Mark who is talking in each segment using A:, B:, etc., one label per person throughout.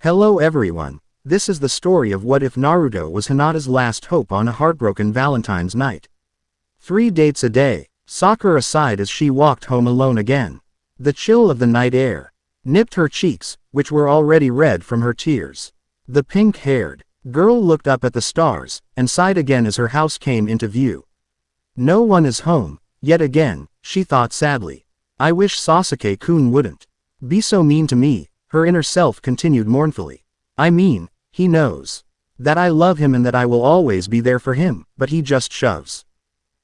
A: Hello everyone, this is the story of what if Naruto was Hinata's last hope on a heartbroken Valentine's night. 3 dates a day, Sakura sighed as she walked home alone again. The chill of the night air nipped her cheeks, which were already red from her tears. The pink-haired girl looked up at the stars, and sighed again as her house came into view. No one is home, yet again, she thought sadly. I wish Sasuke-kun wouldn't be so mean to me, her inner self continued mournfully. I mean, he knows that I love him and that I will always be there for him, but he just shoves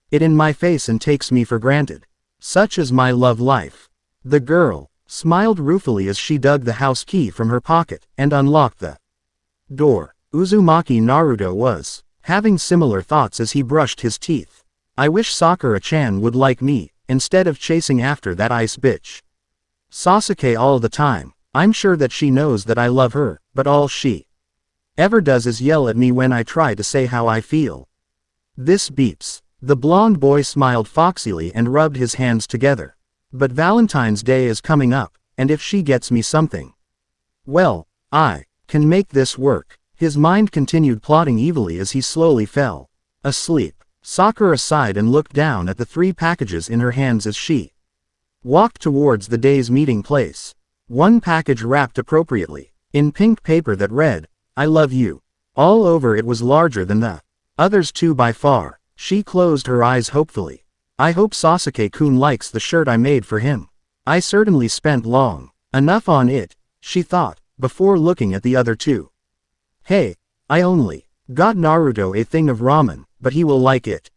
A: it in my face and takes me for granted. Such is my love life. The girl smiled ruefully as she dug the house key from her pocket and unlocked the door. Uzumaki Naruto was having similar thoughts as he brushed his teeth. I wish Sakura-chan would like me, instead of chasing after that ice bitch Sasuke all the time. I'm sure that she knows that I love her, but all she ever does is yell at me when I try to say how I feel. This beeps. The blonde boy smiled foxily and rubbed his hands together. But Valentine's Day is coming up, and if she gets me something, well, I can make this work. His mind continued plotting evilly as he slowly fell asleep. Sakura sighed and looked down at the 3 packages in her hands as she walked towards the day's meeting place. One package wrapped appropriately, in pink paper that read, I love you. All over it was larger than the others 2 by far. She closed her eyes hopefully. I hope Sasuke-kun likes the shirt I made for him. I certainly spent long enough on it, she thought, before looking at the other 2. Hey, I only got Naruto a thing of ramen, but he will like it.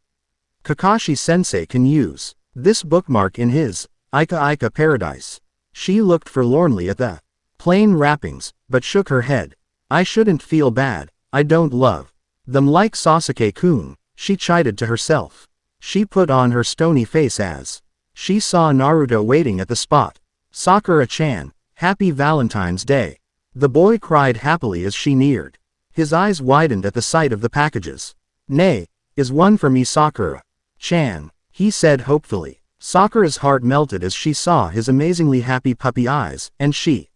A: Kakashi-sensei can use this bookmark in his Ika paradise. She looked forlornly at the plain wrappings, but shook her head. I shouldn't feel bad, I don't love them like Sasuke-kun, she chided to herself. She put on her stony face as she saw Naruto waiting at the spot. Sakura-chan, happy Valentine's Day. The boy cried happily as she neared. His eyes widened at the sight of the packages. Nay, is one for me Sakura-chan, he said hopefully. Sakura's heart melted as she saw his amazingly happy puppy eyes, and she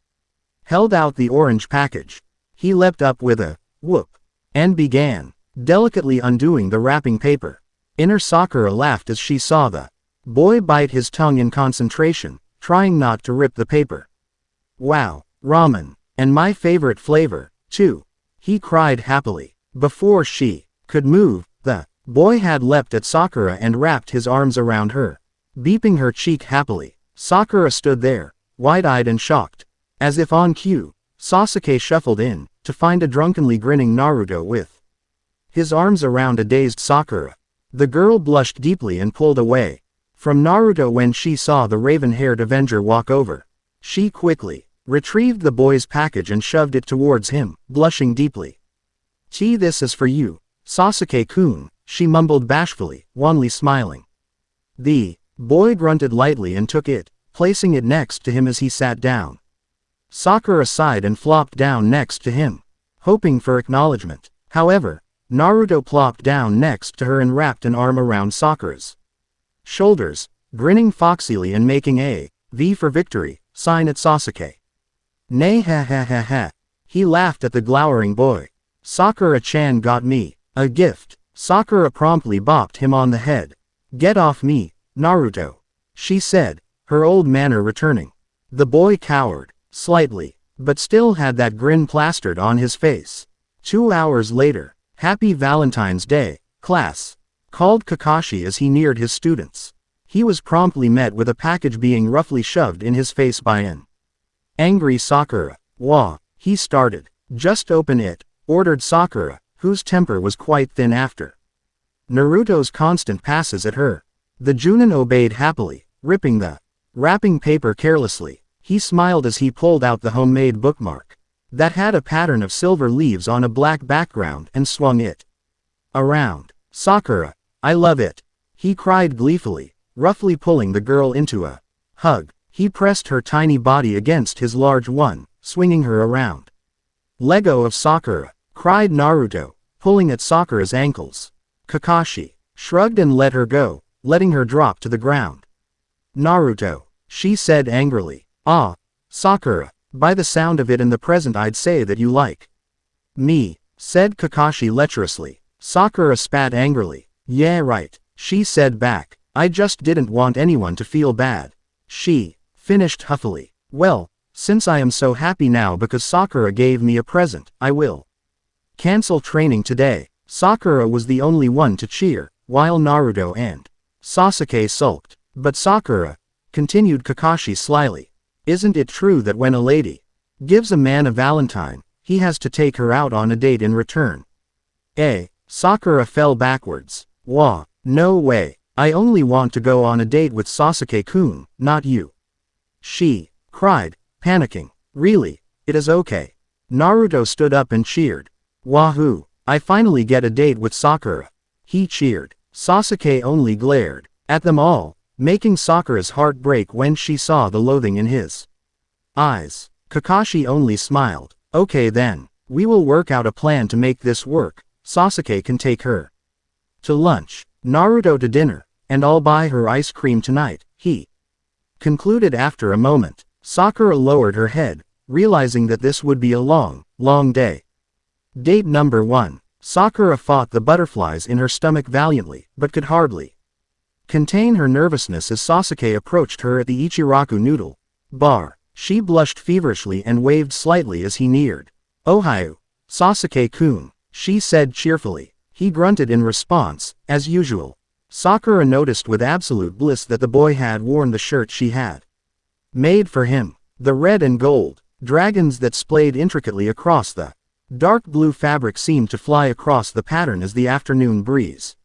A: held out the orange package. He leapt up with a whoop and began delicately undoing the wrapping paper. Inner Sakura laughed as she saw the boy bite his tongue in concentration, trying not to rip the paper. Wow, ramen, and my favorite flavor, too, he cried happily. Before she could move, the boy had leapt at Sakura and wrapped his arms around her, beeping her cheek happily. Sakura stood there, wide-eyed and shocked. As if on cue, Sasuke shuffled in, to find a drunkenly grinning Naruto with his arms around a dazed Sakura. The girl blushed deeply and pulled away from Naruto when she saw the raven-haired Avenger walk over. She quickly retrieved the boy's package and shoved it towards him, blushing deeply. This is for you, Sasuke-kun, she mumbled bashfully, wanly smiling. The boy grunted lightly and took it, placing it next to him as he sat down. Sakura sighed and flopped down next to him, hoping for acknowledgement. However, Naruto plopped down next to her and wrapped an arm around Sakura's shoulders, grinning foxily and making a V for victory sign at Sasuke. Nay ha ha ha ha. He laughed at the glowering boy. Sakura-chan got me a gift. Sakura promptly bopped him on the head. Get off me, Naruto, she said, her old manner returning. The boy cowered slightly, but still had that grin plastered on his face. 2 hours later. Happy Valentine's Day, class, called Kakashi as he neared his students. He was promptly met with a package being roughly shoved in his face by an angry Sakura. Wah, he started. Just open it, ordered Sakura, whose temper was quite thin after Naruto's constant passes at her. The Junin obeyed happily, ripping the wrapping paper carelessly. He smiled as he pulled out the homemade bookmark that had a pattern of silver leaves on a black background and swung it around. Sakura, I love it, he cried gleefully, roughly pulling the girl into a hug. He pressed her tiny body against his large one, swinging her around. Lego of Sakura, cried Naruto, pulling at Sakura's ankles. Kakashi shrugged and let her go, letting her drop to the ground. Naruto, she said angrily. Ah, Sakura, By the sound of it in the present I'd say that you like me, said Kakashi lecherously. Sakura spat angrily. Yeah right, she said back. I just didn't want anyone to feel bad. She finished huffily. Well, since I am so happy now because Sakura gave me a present, I will cancel training today. Sakura was the only one to cheer, while Naruto and Sasuke sulked. But Sakura, continued Kakashi slyly, isn't it true that when a lady gives a man a valentine, he has to take her out on a date in return? Sakura fell backwards. Wah, no way. I only want to go on a date with Sasuke-kun, not you. She cried, panicking. Really, it is okay. Naruto stood up and cheered. Wahoo, I finally get a date with Sakura. He cheered. Sasuke only glared at them all, making Sakura's heart break when she saw the loathing in his eyes. Kakashi only smiled. Okay then, we will work out a plan to make this work. Sasuke can take her to lunch, Naruto to dinner, and I'll buy her ice cream tonight, he concluded after a moment. Sakura lowered her head, realizing that this would be a long, long day. Date number 1. Sakura fought the butterflies in her stomach valiantly, but could hardly contain her nervousness as Sasuke approached her at the Ichiraku noodle bar. She blushed feverishly and waved slightly as he neared. Ohio, Sasuke-kun, she said cheerfully. He grunted in response, as usual. Sakura noticed with absolute bliss that the boy had worn the shirt she had made for him. The red and gold dragons that splayed intricately across the dark blue fabric seemed to fly across the pattern as the afternoon breeze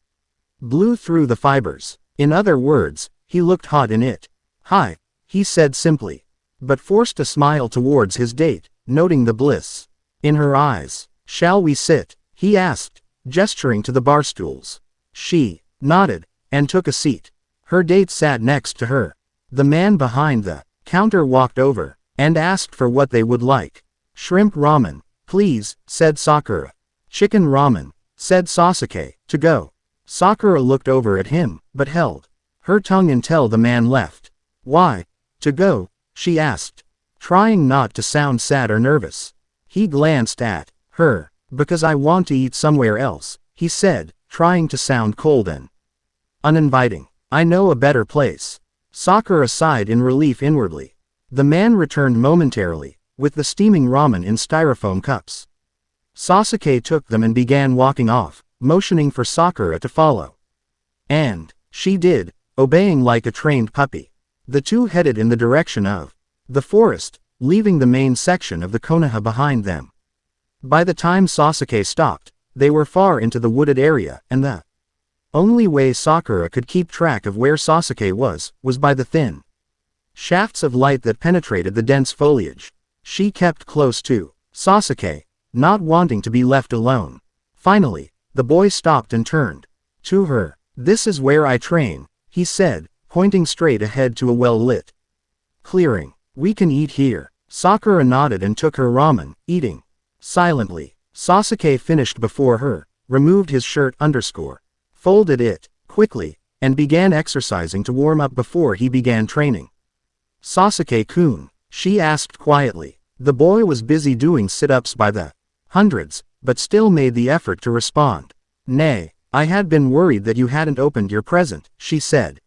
A: blew through the fibers. In other words, he looked hot in it. Hi, he said simply, but forced a smile towards his date, noting the bliss in her eyes. Shall we sit? He asked, gesturing to the bar stools. She nodded, and took a seat. Her date sat next to her. The man behind the counter walked over, and asked for what they would like. Shrimp ramen, please, said Sakura. Chicken ramen, said Sasuke, to go. Sakura looked over at him, but held her tongue until the man left. Why, to go? She asked, trying not to sound sad or nervous. He glanced at her. Because I want to eat somewhere else, he said, trying to sound cold and uninviting. I know a better place. Sakura sighed in relief inwardly. The man returned momentarily, with the steaming ramen in styrofoam cups. Sasuke took them and began walking off, motioning for Sakura to follow. And she did, obeying like a trained puppy. The two headed in the direction of the forest, leaving the main section of the Konoha behind them. By the time Sasuke stopped, they were far into the wooded area, and the only way Sakura could keep track of where Sasuke was by the thin shafts of light that penetrated the dense foliage. She kept close to Sasuke, not wanting to be left alone. Finally, the boy stopped and turned to her. This is where I train, he said, pointing straight ahead to a well-lit clearing. We can eat here. Sakura nodded and took her ramen, eating silently. Sasuke finished before her, removed his shirt folded it quickly, and began exercising to warm up before he began training. Sasuke-kun, she asked quietly. The boy was busy doing sit-ups by the hundreds, but still made the effort to respond. Nay, I had been worried that you hadn't opened your present, she said.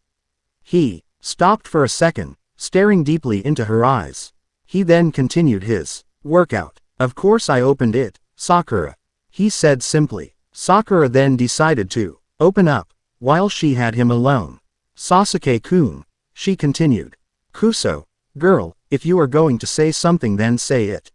A: He stopped for a second, staring deeply into her eyes. He then continued his workout. Of course I opened it, Sakura. He said simply. Sakura then decided to open up, while she had him alone. Sasuke-kun, she continued. Kuso, girl, if you are going to say something then say it.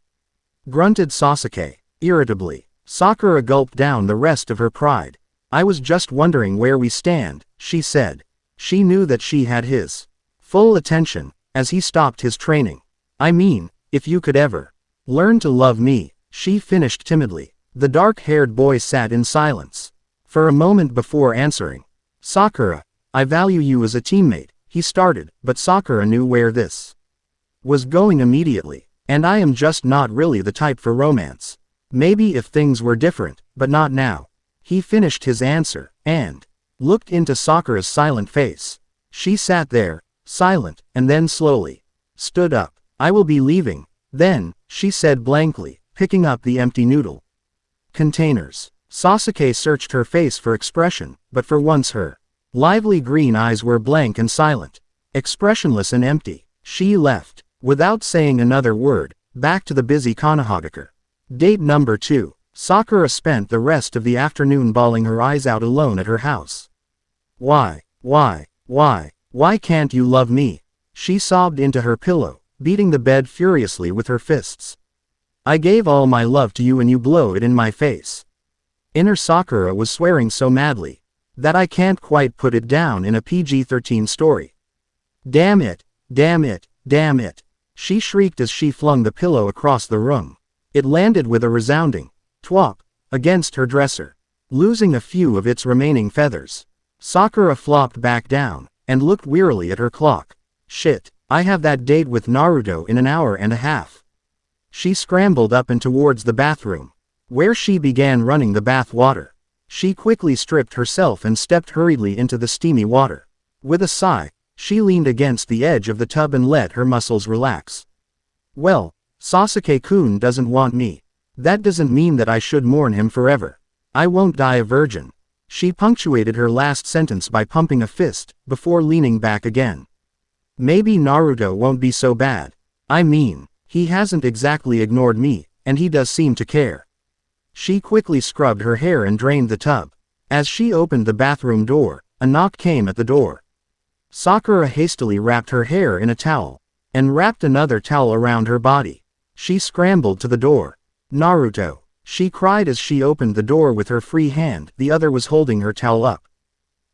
A: Grunted Sasuke, irritably. Sakura gulped down the rest of her pride. I was just wondering where we stand, she said. She knew that she had his full attention, as he stopped his training. I mean, if you could ever learn to love me, she finished timidly. The dark-haired boy sat in silence for a moment before answering. Sakura, I value you as a teammate, he started, but Sakura knew where this was going immediately. And I am just not really the type for romance. Maybe if things were different, but not now. He finished his answer, and looked into Sakura's silent face. She sat there, silent, and then slowly stood up. I will be leaving, Then, she said blankly, picking up the empty noodle containers. Sasuke searched her face for expression, but for once her lively green eyes were blank and silent. Expressionless and empty. She left, without saying another word, back to the busy Konohagakure. Date number 2. Sakura spent the rest of the afternoon bawling her eyes out alone at her house. Why can't you love me? She sobbed into her pillow, beating the bed furiously with her fists. I gave all my love to you and you blow it in my face. Inner Sakura was swearing so madly that I can't quite put it down in a PG-13 story. Damn it, damn it, damn it. She shrieked as she flung the pillow across the room. It landed with a resounding twop against her dresser, losing a few of its remaining feathers. Sakura flopped back down and looked wearily at her clock. Shit, I have that date with Naruto in an hour and a half. She scrambled up and towards the bathroom, where she began running the bath water. She quickly stripped herself and stepped hurriedly into the steamy water. With a sigh, she leaned against the edge of the tub and let her muscles relax. Well, Sasuke-kun doesn't want me. That doesn't mean that I should mourn him forever. I won't die a virgin. She punctuated her last sentence by pumping a fist, before leaning back again. Maybe Naruto won't be so bad. I mean, he hasn't exactly ignored me, and he does seem to care. She quickly scrubbed her hair and drained the tub. As she opened the bathroom door, a knock came at the door. Sakura hastily wrapped her hair in a towel, and wrapped another towel around her body. She scrambled to the door. Naruto, she cried as she opened the door with her free hand, the other was holding her towel up.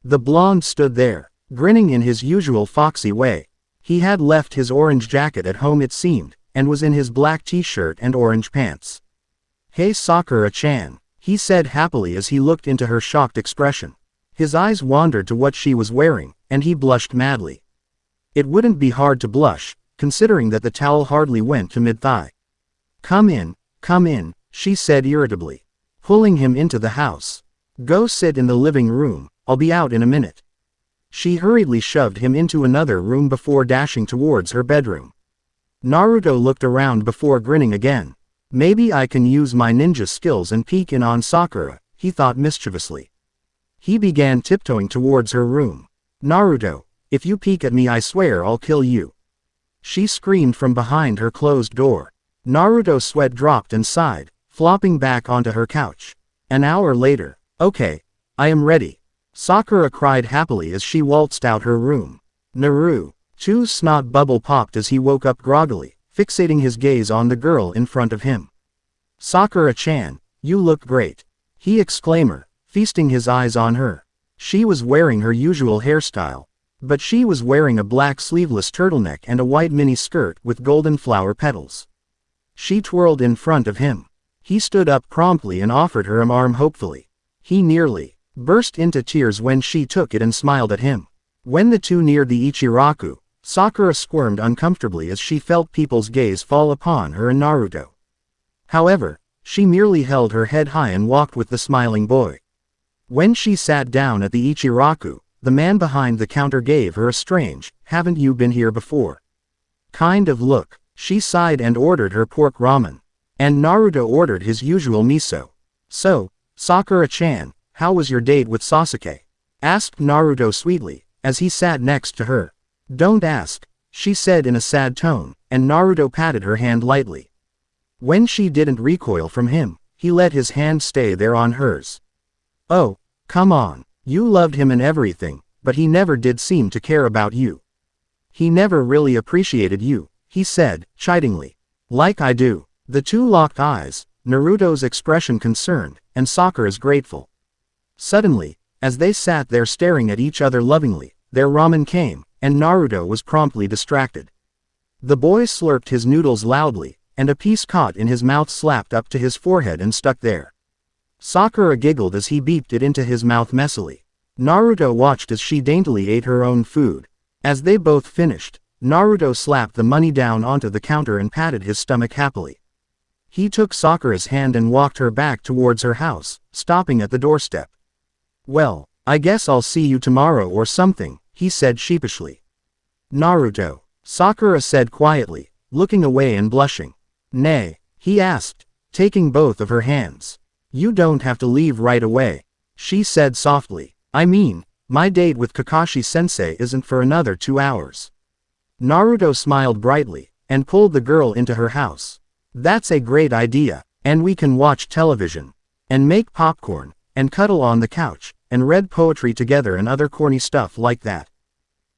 A: The blonde stood there, grinning in his usual foxy way. He had left his orange jacket at home it seemed, and was in his black t-shirt and orange pants. Hey Sakura-chan, he said happily as he looked into her shocked expression. His eyes wandered to what she was wearing, and he blushed madly. It wouldn't be hard to blush, considering that the towel hardly went to mid-thigh. Come in, she said irritably, pulling him into the house. Go sit in the living room, I'll be out in a minute. She hurriedly shoved him into another room before dashing towards her bedroom. Naruto looked around before grinning again. Maybe I can use my ninja skills and peek in on Sakura, he thought mischievously. He began tiptoeing towards her room. Naruto, if you peek at me I swear I'll kill you. She screamed from behind her closed door. Naruto's sweat dropped and sighed, flopping back onto her couch. An hour later. Okay, I am ready. Sakura cried happily as she waltzed out her room. Naruto's snot bubble popped as he woke up groggily, fixating his gaze on the girl in front of him. Sakura-chan, you look great, he exclaimed, feasting his eyes on her. She was wearing her usual hairstyle, but she was wearing a black sleeveless turtleneck and a white mini skirt with golden flower petals. She twirled in front of him. He stood up promptly and offered her an arm hopefully. He nearly burst into tears when she took it and smiled at him. When the two neared the Ichiraku, Sakura squirmed uncomfortably as she felt people's gaze fall upon her and Naruto. However, she merely held her head high and walked with the smiling boy. When she sat down at the Ichiraku, the man behind the counter gave her a strange, haven't you been here before kind of look. She sighed and ordered her pork ramen. And Naruto ordered his usual miso. So, Sakura-chan, how was your date with Sasuke? Asked Naruto sweetly, as he sat next to her. Don't ask, she said in a sad tone, and Naruto patted her hand lightly. When she didn't recoil from him, he let his hand stay there on hers. Oh, come on, you loved him and everything, but he never did seem to care about you. He never really appreciated you, he said, chidingly. Like I do. The two locked eyes, Naruto's expression concerned, and Sakura's grateful. Suddenly, as they sat there staring at each other lovingly, their ramen came, and Naruto was promptly distracted. The boy slurped his noodles loudly, and a piece caught in his mouth slapped up to his forehead and stuck there. Sakura giggled as he beeped it into his mouth messily. Naruto watched as she daintily ate her own food. As they both finished, Naruto slapped the money down onto the counter and patted his stomach happily. He took Sakura's hand and walked her back towards her house, stopping at the doorstep. Well, I guess I'll see you tomorrow or something, he said sheepishly. Naruto, Sakura said quietly, looking away and blushing. Nay, he asked, taking both of her hands. You don't have to leave right away, she said softly. I mean, my date with Kakashi-sensei isn't for another 2 hours. Naruto smiled brightly, and pulled the girl into her house. That's a great idea, and we can watch television, and make popcorn, and cuddle on the couch, and read poetry together and other corny stuff like that,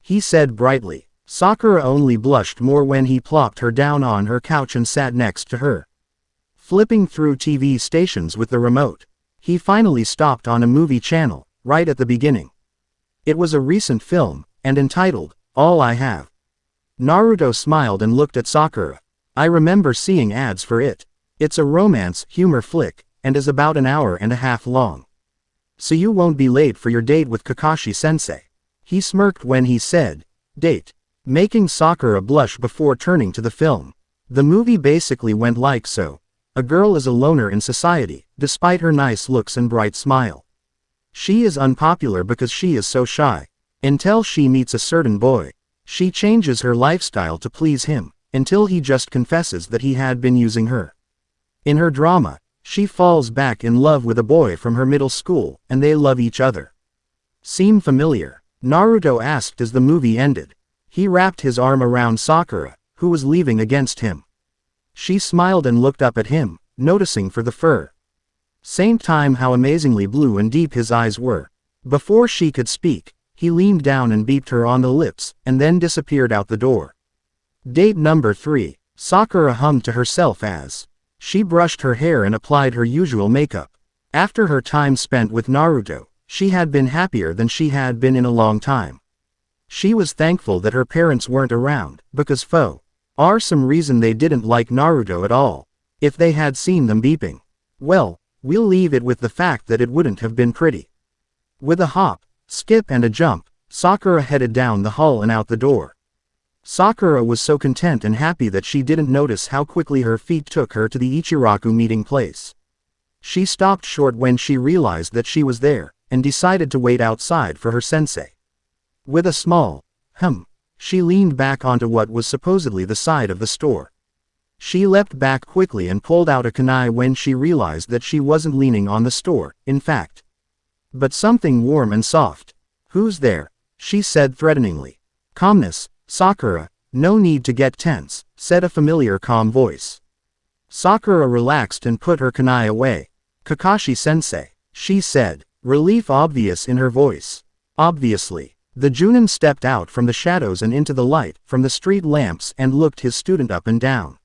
A: he said brightly. Sakura only blushed more when he plopped her down on her couch and sat next to her. Flipping through TV stations with the remote, he finally stopped on a movie channel, right at the beginning. It was a recent film, and entitled, All I Have. Naruto smiled and looked at Sakura. I remember seeing ads for it. It's a romance humor flick, and is about an hour and a half long. So you won't be late for your date with Kakashi-sensei. He smirked when he said, date, making Sakura blush before turning to the film. The movie basically went like so. A girl is a loner in society, despite her nice looks and bright smile. She is unpopular because she is so shy. Until she meets a certain boy. She changes her lifestyle to please him, until he just confesses that he had been using her. In her drama, she falls back in love with a boy from her middle school, and they love each other. Seem familiar? Naruto asked as the movie ended. He wrapped his arm around Sakura, who was leaving against him. She smiled and looked up at him, noticing for the fur. Same time how amazingly blue and deep his eyes were. Before she could speak, he leaned down and beeped her on the lips, and then disappeared out the door. Date number 3, Sakura hummed to herself as she brushed her hair and applied her usual makeup. After her time spent with Naruto, she had been happier than she had been in a long time. She was thankful that her parents weren't around, because some reason they didn't like Naruto at all. If they had seen them beeping, well, we'll leave it with the fact that it wouldn't have been pretty. With a hop, skip and a jump, Sakura headed down the hall and out the door. Sakura was so content and happy that she didn't notice how quickly her feet took her to the Ichiraku meeting place. She stopped short when she realized that she was there, and decided to wait outside for her sensei. With a small she leaned back onto what was supposedly the side of the store. She leapt back quickly and pulled out a kunai when she realized that she wasn't leaning on the store, in fact, but something warm and soft. Who's there? She said threateningly. Calmness, Sakura, no need to get tense, said a familiar calm voice. Sakura relaxed and put her kunai away. Kakashi-sensei, she said, relief obvious in her voice. Obviously. The Junin stepped out from the shadows and into the light from the street lamps and looked his student up and down.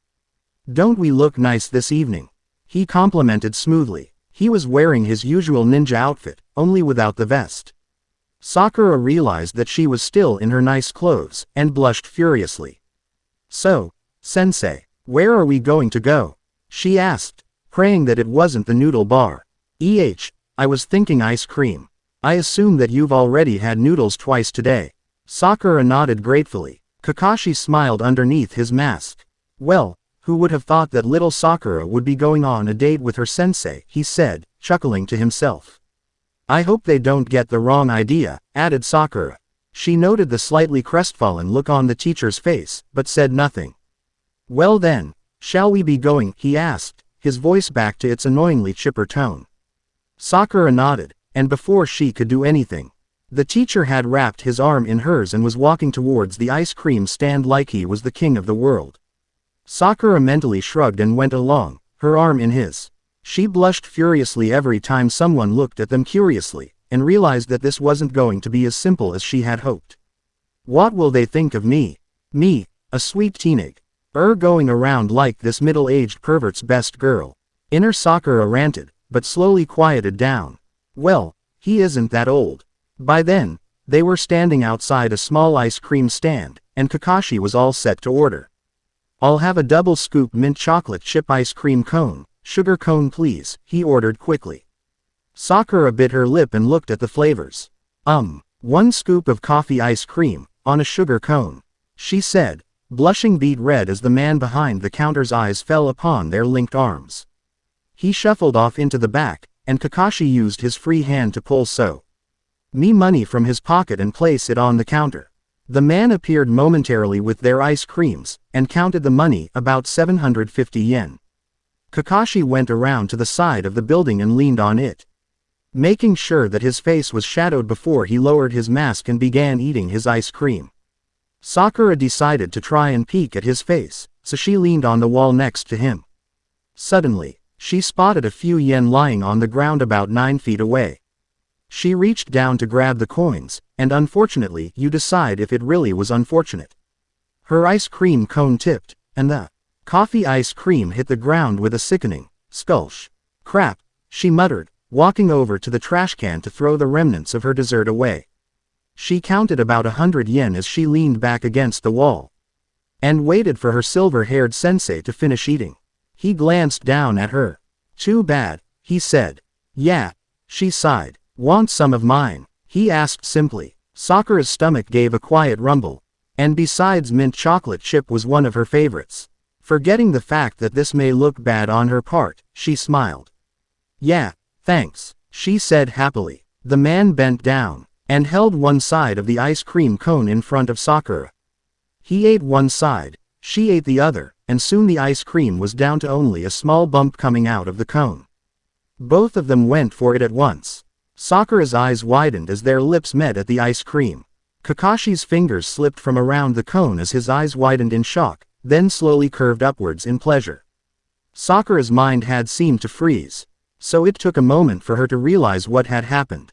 A: Don't we look nice this evening? He complimented smoothly. He was wearing his usual ninja outfit, only without the vest. Sakura realized that she was still in her nice clothes, and blushed furiously. So, sensei, where are we going to go? She asked, praying that it wasn't the noodle bar. I was thinking ice cream. I assume that you've already had noodles twice today. Sakura nodded gratefully. Kakashi smiled underneath his mask. Well, who would have thought that little Sakura would be going on a date with her sensei, he said, chuckling to himself. I hope they don't get the wrong idea, added Sakura. She noted the slightly crestfallen look on the teacher's face, but said nothing. Well then, shall we be going, he asked, his voice back to its annoyingly chipper tone. Sakura nodded. And before she could do anything, the teacher had wrapped his arm in hers and was walking towards the ice cream stand like he was the king of the world. Sakura mentally shrugged and went along, her arm in his. She blushed furiously every time someone looked at them curiously, and realized that this wasn't going to be as simple as she had hoped. What will they think of me? Me, a sweet teenage going around like this middle-aged pervert's best girl. Inner Sakura ranted, but slowly quieted down. Well, he isn't that old. By then, they were standing outside a small ice cream stand, and Kakashi was all set to order. I'll have a double scoop mint chocolate chip ice cream cone, sugar cone please, he ordered quickly. Sakura bit her lip and looked at the flavors. 1 scoop of coffee ice cream, on a sugar cone, she said, blushing beet red as the man behind the counter's eyes fell upon their linked arms. He shuffled off into the back, and Kakashi used his free hand to pull me money from his pocket and place it on the counter. The man appeared momentarily with their ice creams, and counted the money, about 750 yen. Kakashi went around to the side of the building and leaned on it, making sure that his face was shadowed before he lowered his mask and began eating his ice cream. Sakura decided to try and peek at his face, so she leaned on the wall next to him. Suddenly, she spotted a few yen lying on the ground about 9 feet away. She reached down to grab the coins, and unfortunately you decide if it really was unfortunate. Her ice cream cone tipped, and the coffee ice cream hit the ground with a sickening squelch. Crap, she muttered, walking over to the trash can to throw the remnants of her dessert away. She counted about 100 yen as she leaned back against the wall, and waited for her silver-haired sensei to finish eating. He glanced down at her. "Too bad," he said. "Yeah," she sighed. "Want some of mine?" he asked simply. Sakura's stomach gave a quiet rumble. And besides, mint chocolate chip was one of her favorites. Forgetting the fact that this may look bad on her part, she smiled. "Yeah, thanks," she said happily. The man bent down, and held one side of the ice cream cone in front of Sakura. He ate one side, she ate the other, and soon the ice cream was down to only a small bump coming out of the cone. Both of them went for it at once. Sakura's eyes widened as their lips met at the ice cream. Kakashi's fingers slipped from around the cone as his eyes widened in shock, then slowly curved upwards in pleasure. Sakura's mind had seemed to freeze, so it took a moment for her to realize what had happened.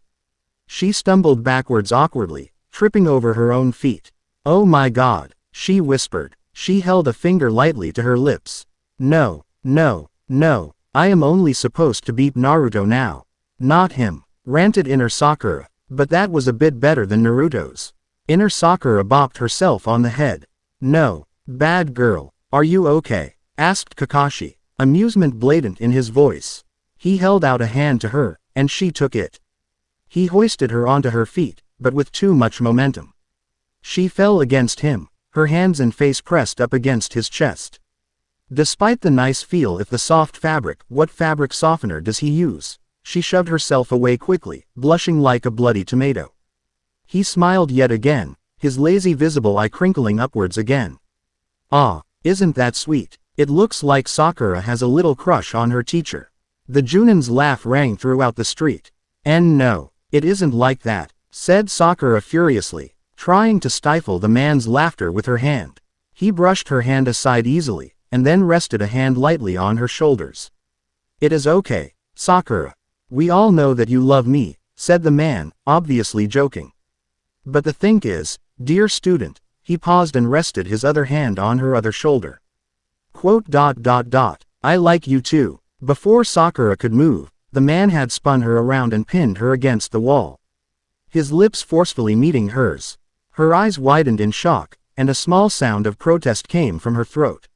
A: She stumbled backwards awkwardly, tripping over her own feet. "Oh my God," she whispered. She held a finger lightly to her lips. "No, no, no, I am only supposed to beat Naruto now. Not him," ranted inner Sakura, but that was a bit better than Naruto's. Inner Sakura bopped herself on the head. "No, bad girl, are you okay?" asked Kakashi, amusement blatant in his voice. He held out a hand to her, and she took it. He hoisted her onto her feet, but with too much momentum. She fell against him, her hands and face pressed up against his chest. Despite the nice feel of the soft fabric, what fabric softener does he use? She shoved herself away quickly, blushing like a bloody tomato. He smiled yet again, his lazy visible eye crinkling upwards again. "Ah, isn't that sweet? It looks like Sakura has a little crush on her teacher." The Junin's laugh rang throughout the street. "And no, it isn't like that," said Sakura furiously, trying to stifle the man's laughter with her hand. He brushed her hand aside easily, and then rested a hand lightly on her shoulders. "It is okay, Sakura. We all know that you love me," said the man, obviously joking. "But the thing is, dear student," he paused and rested his other hand on her other shoulder. "I like you too." Before Sakura could move, the man had spun her around and pinned her against the wall, his lips forcefully meeting hers. Her eyes widened in shock, and a small sound of protest came from her throat.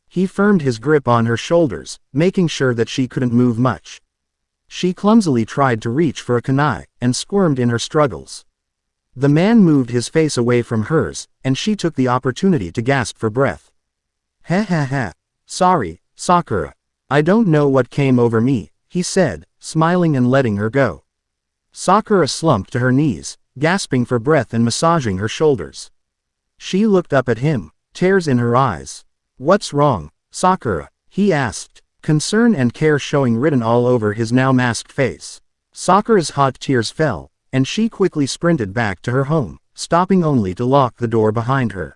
A: He firmed his grip on her shoulders, making sure that she couldn't move much. She clumsily tried to reach for a kunai, and squirmed in her struggles. The man moved his face away from hers, and she took the opportunity to gasp for breath. "Ha ha ha. Sorry, Sakura. I don't know what came over me," he said, smiling and letting her go. Sakura slumped to her knees, gasping for breath and massaging her shoulders. She looked up at him, tears in her eyes. "What's wrong, Sakura?" he asked, concern and care showing written all over his now masked face. Sakura's hot tears fell, and she quickly sprinted back to her home, stopping only to lock the door behind her.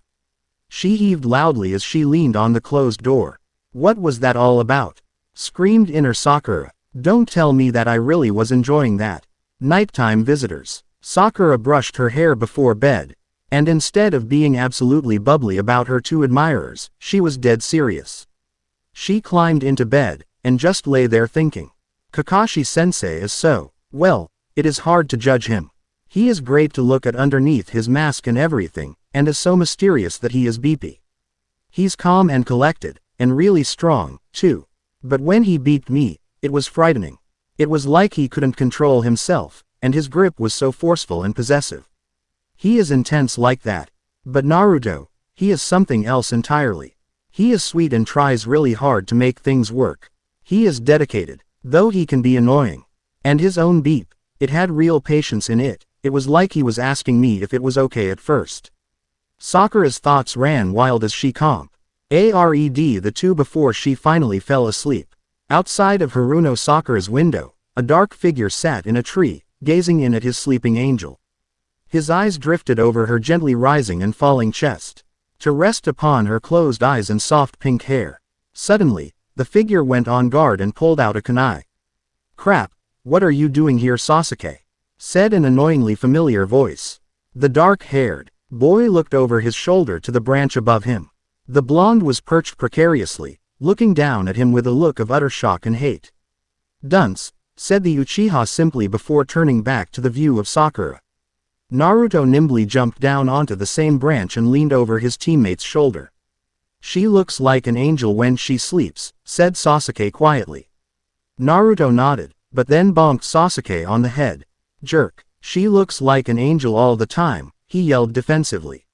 A: She heaved loudly as she leaned on the closed door. "What was that all about?" screamed inner Sakura. "Don't tell me that I really was enjoying that." Nighttime visitors. Sakura brushed her hair before bed, and instead of being absolutely bubbly about her two admirers, she was dead serious. She climbed into bed, and just lay there thinking. Kakashi-sensei is so, well, it is hard to judge him. He is great to look at underneath his mask and everything, and is so mysterious that he is beepy. He's calm and collected, and really strong, too. But when he beeped me, it was frightening. It was like he couldn't control himself, and his grip was so forceful and possessive. He is intense like that. But Naruto, he is something else entirely. He is sweet and tries really hard to make things work. He is dedicated, though he can be annoying. And his own beep, it had real patience in it. It was like he was asking me if it was okay at first. Sakura's thoughts ran wild as she comped the two before she finally fell asleep. Outside of Haruno Sakura's window, a dark figure sat in a tree, gazing in at his sleeping angel. His eyes drifted over her gently rising and falling chest, to rest upon her closed eyes and soft pink hair. Suddenly, the figure went on guard and pulled out a kunai. "Crap, what are you doing here, Sasuke?" said an annoyingly familiar voice. The dark-haired boy looked over his shoulder to the branch above him. The blonde was perched precariously, looking down at him with a look of utter shock and hate. "Dunce," said the Uchiha simply before turning back to the view of Sakura. Naruto nimbly jumped down onto the same branch and leaned over his teammate's shoulder. "She looks like an angel when she sleeps," said Sasuke quietly. Naruto nodded, but then bonked Sasuke on the head. "Jerk, she looks like an angel all the time," he yelled defensively.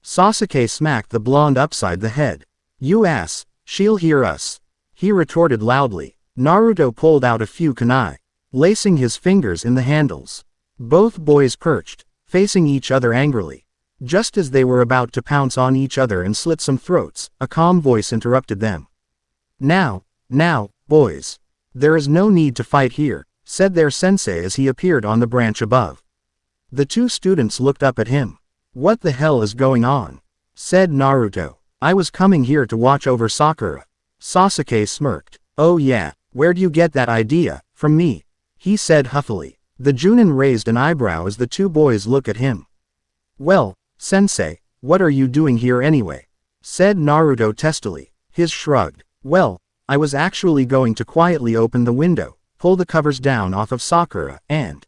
A: Sasuke smacked the blonde upside the head. "You ass, she'll hear us," he retorted loudly. Naruto pulled out a few kunai, lacing his fingers in the handles. Both boys perched, facing each other angrily. Just as they were about to pounce on each other and slit some throats, a calm voice interrupted them. Now, boys. There is no need to fight here," said their sensei as he appeared on the branch above. The two students looked up at him. "What the hell is going on?" said Naruto. "I was coming here to watch over Sakura." Sasuke smirked. "Oh yeah, where'd you get that idea? From me," he said huffily. The Junin raised an eyebrow as the two boys looked at him. "Well, sensei, what are you doing here anyway?" said Naruto testily. His shrugged. "Well, I was actually going to quietly open the window, pull the covers down off of Sakura, and—"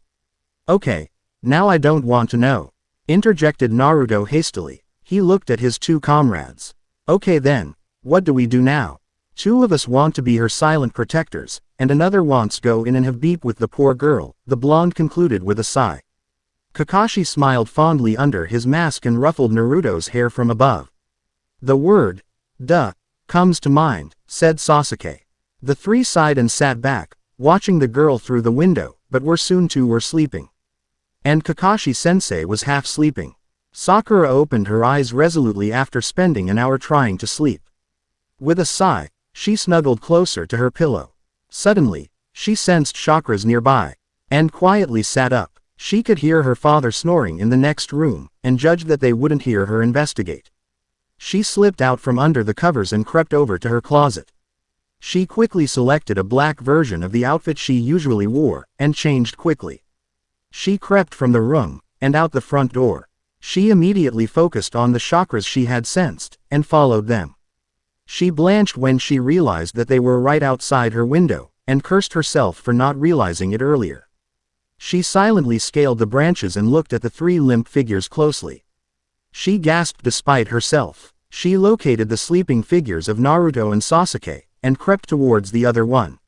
A: "Okay, now I don't want to know," interjected Naruto hastily. He looked at his two comrades. "Okay then, what do we do now? Two of us want to be her silent protectors, and another wants go in and have beef with the poor girl," the blonde concluded with a sigh. Kakashi smiled fondly under his mask and ruffled Naruto's hair from above. "The word, duh, comes to mind," said Sasuke. The three sighed and sat back, watching the girl through the window, but soon two were sleeping. And Kakashi-sensei was half sleeping. Sakura opened her eyes resolutely after spending an hour trying to sleep. With a sigh, she snuggled closer to her pillow. Suddenly, she sensed chakras nearby, and quietly sat up. She could hear her father snoring in the next room, and judged that they wouldn't hear her investigate. She slipped out from under the covers and crept over to her closet. She quickly selected a black version of the outfit she usually wore, and changed quickly. She crept from the room, and out the front door. She immediately focused on the chakras she had sensed, and followed them. She blanched when she realized that they were right outside her window, and cursed herself for not realizing it earlier. She silently scaled the branches and looked at the three limp figures closely. She gasped despite herself. She located the sleeping figures of Naruto and Sasuke, and crept towards the other one.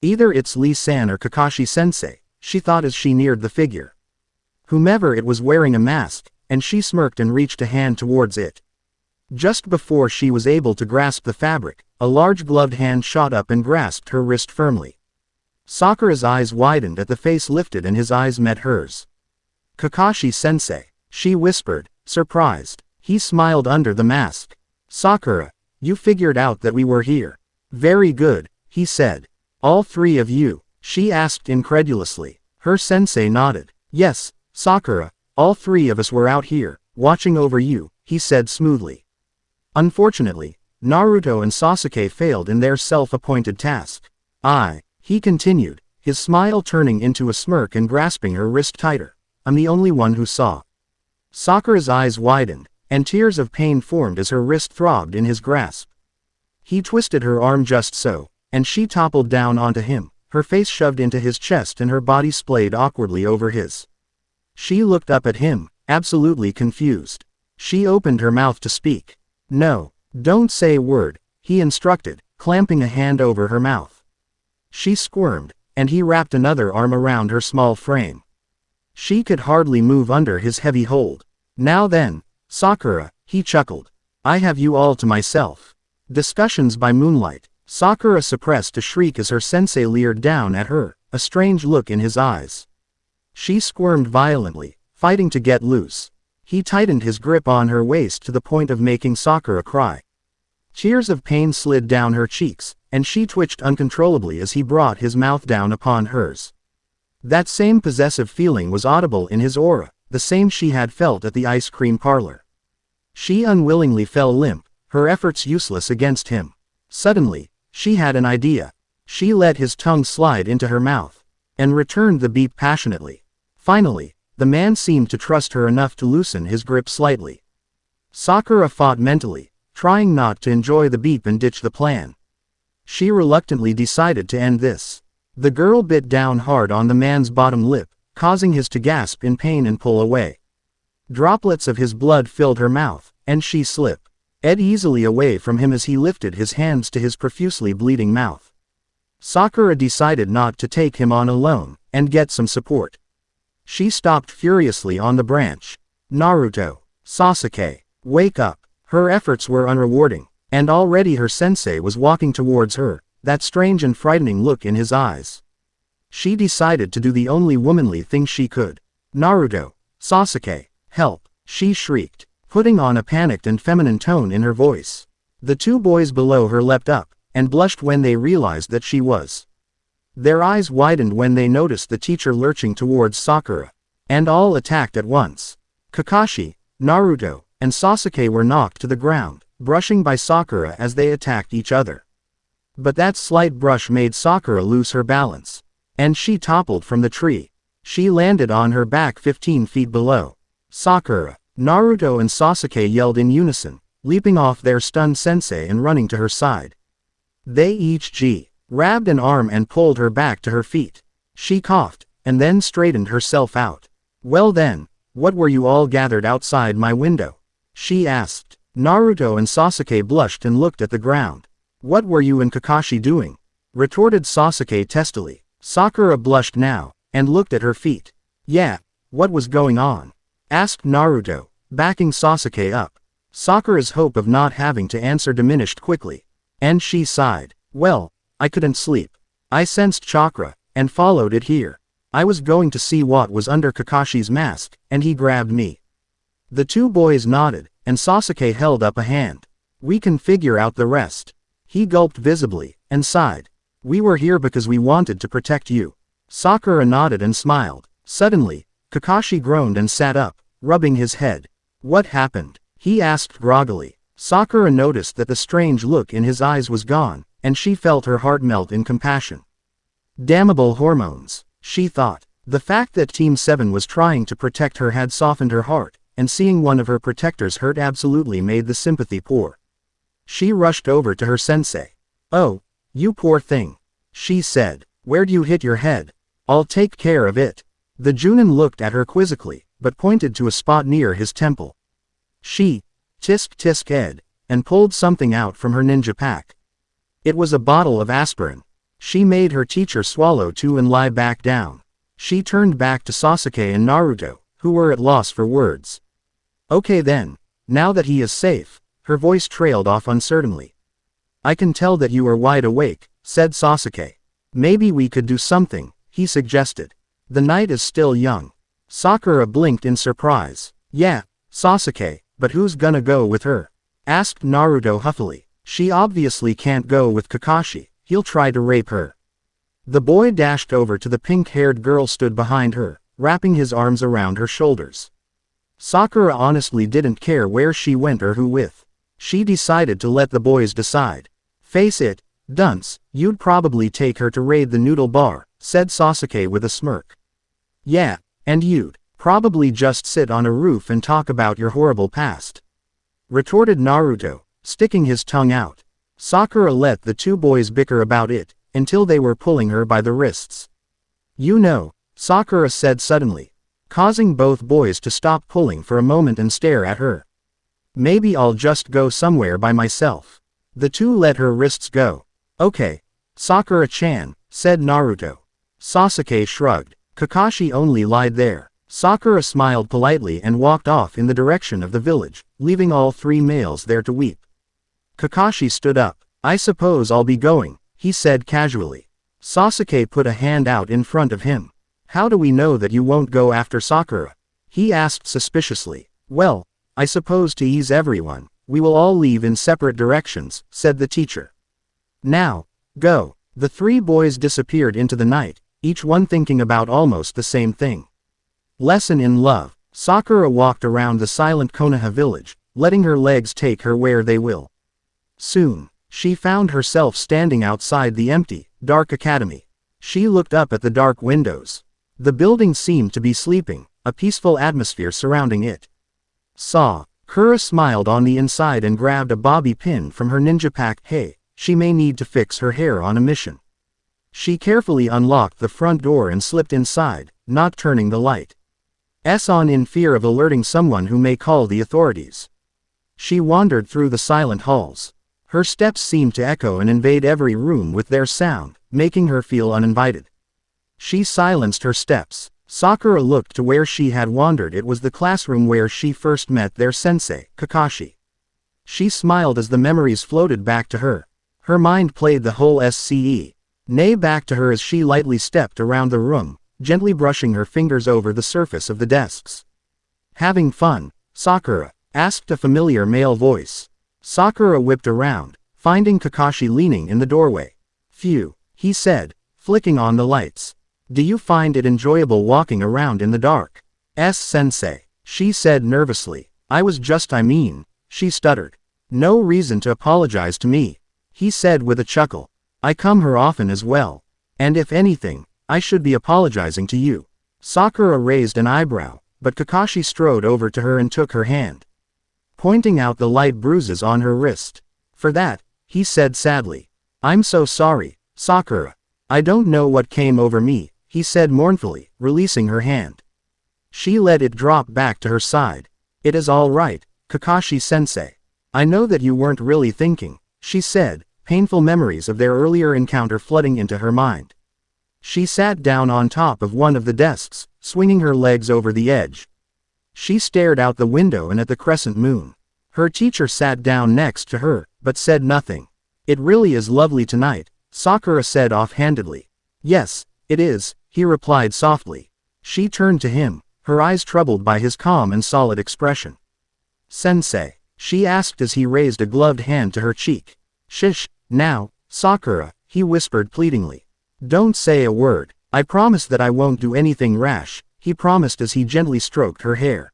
A: "Either it's Lee-san or Kakashi-sensei," she thought as she neared the figure. Whomever it was wearing a mask, and she smirked and reached a hand towards it. Just before she was able to grasp the fabric, a large gloved hand shot up and grasped her wrist firmly. Sakura's eyes widened at the face lifted and his eyes met hers. "Kakashi-sensei," she whispered, surprised. He smiled under the mask. "Sakura, you figured out that we were here." "Very good," he said. "All three of you?" she asked incredulously. Her sensei nodded. "Yes, Sakura, all three of us were out here, watching over you," he said smoothly. Unfortunately, Naruto and Sasuke failed in their self-appointed task. He continued, his smile turning into a smirk and grasping her wrist tighter. "I'm the only one who saw." Sakura's eyes widened, and tears of pain formed as her wrist throbbed in his grasp. He twisted her arm just so, and she toppled down onto him, her face shoved into his chest and her body splayed awkwardly over his. She looked up at him, absolutely confused. She opened her mouth to speak. "No, don't say a word," he instructed, clamping a hand over her mouth. She squirmed, and he wrapped another arm around her small frame. She could hardly move under his heavy hold. "Now then, Sakura," he chuckled. "I have you all to myself." Discussions by moonlight. Sakura suppressed a shriek as her sensei leered down at her, a strange look in his eyes. She squirmed violently, fighting to get loose. He tightened his grip on her waist to the point of making Sakura cry. Tears of pain slid down her cheeks, and she twitched uncontrollably as he brought his mouth down upon hers. That same possessive feeling was audible in his aura, the same she had felt at the ice cream parlor. She unwillingly fell limp, her efforts useless against him. Suddenly, she had an idea. She let his tongue slide into her mouth, and returned the beep passionately. Finally, the man seemed to trust her enough to loosen his grip slightly. Sakura fought mentally, trying not to enjoy the beep and ditch the plan. She reluctantly decided to end this. The girl bit down hard on the man's bottom lip, causing his to gasp in pain and pull away. Droplets of his blood filled her mouth, and she slipped easily away from him as he lifted his hands to his profusely bleeding mouth. Sakura decided not to take him on alone, and get some support. She stopped furiously on the branch. Naruto, Sasuke, wake up. Her efforts were unrewarding, and already her sensei was walking towards her, that strange and frightening look in his eyes. She decided to do the only womanly thing she could. Naruto, Sasuke, help, she shrieked, putting on a panicked and feminine tone in her voice. The two boys below her leapt up, and blushed when they realized that she was. Their eyes widened when they noticed the teacher lurching towards Sakura, and all attacked at once. Kakashi, Naruto, and Sasuke were knocked to the ground, brushing by Sakura as they attacked each other. But that slight brush made Sakura lose her balance, and she toppled from the tree. She landed on her back 15 feet below. Sakura, Naruto and Sasuke yelled in unison, leaping off their stunned sensei and running to her side. They each grabbed an arm and pulled her back to her feet. She coughed, and then straightened herself out. Well then, what were you all gathered outside my window? She asked. Naruto and Sasuke blushed and looked at the ground. What were you and Kakashi doing? Retorted Sasuke testily. Sakura blushed now, and looked at her feet. Yeah, what was going on? Asked Naruto, backing Sasuke up. Sakura's hope of not having to answer diminished quickly, and she sighed. Well, I couldn't sleep. I sensed chakra, and followed it here. I was going to see what was under Kakashi's mask, and he grabbed me. The two boys nodded, and Sasuke held up a hand. We can figure out the rest. He gulped visibly, and sighed. We were here because we wanted to protect you. Sakura nodded and smiled. Suddenly, Kakashi groaned and sat up, rubbing his head. What happened? He asked groggily. Sakura noticed that the strange look in his eyes was gone, and she felt her heart melt in compassion. Damnable hormones, she thought. The fact that Team 7 was trying to protect her had softened her heart, and seeing one of her protectors hurt absolutely made the sympathy poor. She rushed over to her sensei. Oh, you poor thing, she said. Where'd you hit your head? I'll take care of it. The Junin looked at her quizzically, but pointed to a spot near his temple. She tisk ed, and pulled something out from her ninja pack. It was a bottle of aspirin. She made her teacher swallow 2 and lie back down. She turned back to Sasuke and Naruto, who were at loss for words. Okay then, now that he is safe, her voice trailed off uncertainly. I can tell that you are wide awake, said Sasuke. Maybe we could do something, he suggested. The night is still young. Sakura blinked in surprise. Yeah, Sasuke, but who's gonna go with her? Asked Naruto huffily. She obviously can't go with Kakashi, he'll try to rape her. The boy dashed over to the pink-haired girl stood behind her, wrapping his arms around her shoulders. Sakura honestly didn't care where she went or who with. She decided to let the boys decide. Face it, dunce, you'd probably take her to raid the noodle bar, said Sasuke with a smirk. Yeah, and you'd probably just sit on a roof and talk about your horrible past, retorted Naruto, sticking his tongue out. Sakura let the two boys bicker about it, until they were pulling her by the wrists. You know, Sakura said suddenly, causing both boys to stop pulling for a moment and stare at her. Maybe I'll just go somewhere by myself. The two let her wrists go. Okay, Sakura-chan, said Naruto. Sasuke shrugged. Kakashi only lied there. Sakura smiled politely and walked off in the direction of the village, leaving all 3 males there to weep. Kakashi stood up. I suppose I'll be going, he said casually. Sasuke put a hand out in front of him. How do we know that you won't go after Sakura? He asked suspiciously. Well, I suppose to ease everyone, we will all leave in separate directions, said the teacher. Now, go. The three boys disappeared into the night, each one thinking about almost the same thing. Lesson in love. Sakura walked around the silent Konoha village, letting her legs take her where they will. Soon, she found herself standing outside the empty, dark academy. She looked up at the dark windows. The building seemed to be sleeping, a peaceful atmosphere surrounding it. Sakura smiled on the inside and grabbed a bobby pin from her ninja pack. Hey, she may need to fix her hair on a mission. She carefully unlocked the front door and slipped inside, not turning the light on in fear of alerting someone who may call the authorities. She wandered through the silent halls. Her steps seemed to echo and invade every room with their sound, making her feel uninvited. She silenced her steps. Sakura looked to where she had wandered. It was the classroom where she first met their sensei, Kakashi. She smiled as the memories floated back to her. Her mind played the whole scene back to her as she lightly stepped around the room, gently brushing her fingers over the surface of the desks. Having fun, Sakura? Asked a familiar male voice. Sakura whipped around, finding Kakashi leaning in the doorway. Phew, he said, flicking on the lights. Do you find it enjoyable walking around in the dark? Sensei, she said nervously. She stuttered. No reason to apologize to me, he said with a chuckle. I come here often as well. And if anything, I should be apologizing to you. Sakura raised an eyebrow, but Kakashi strode over to her and took her hand, pointing out the light bruises on her wrist. For that, he said sadly. I'm so sorry, Sakura. I don't know what came over me, he said mournfully, releasing her hand. She let it drop back to her side. It is all right, Kakashi-sensei. I know that you weren't really thinking, she said, painful memories of their earlier encounter flooding into her mind. She sat down on top of one of the desks, swinging her legs over the edge. She stared out the window and at the crescent moon. Her teacher sat down next to her, but said nothing. It really is lovely tonight, Sakura said offhandedly. Yes, it is, he replied softly. She turned to him, her eyes troubled by his calm and solid expression. Sensei, she asked as he raised a gloved hand to her cheek. Shish, now, Sakura, he whispered pleadingly. Don't say a word. I promise that I won't do anything rash, he promised as he gently stroked her hair.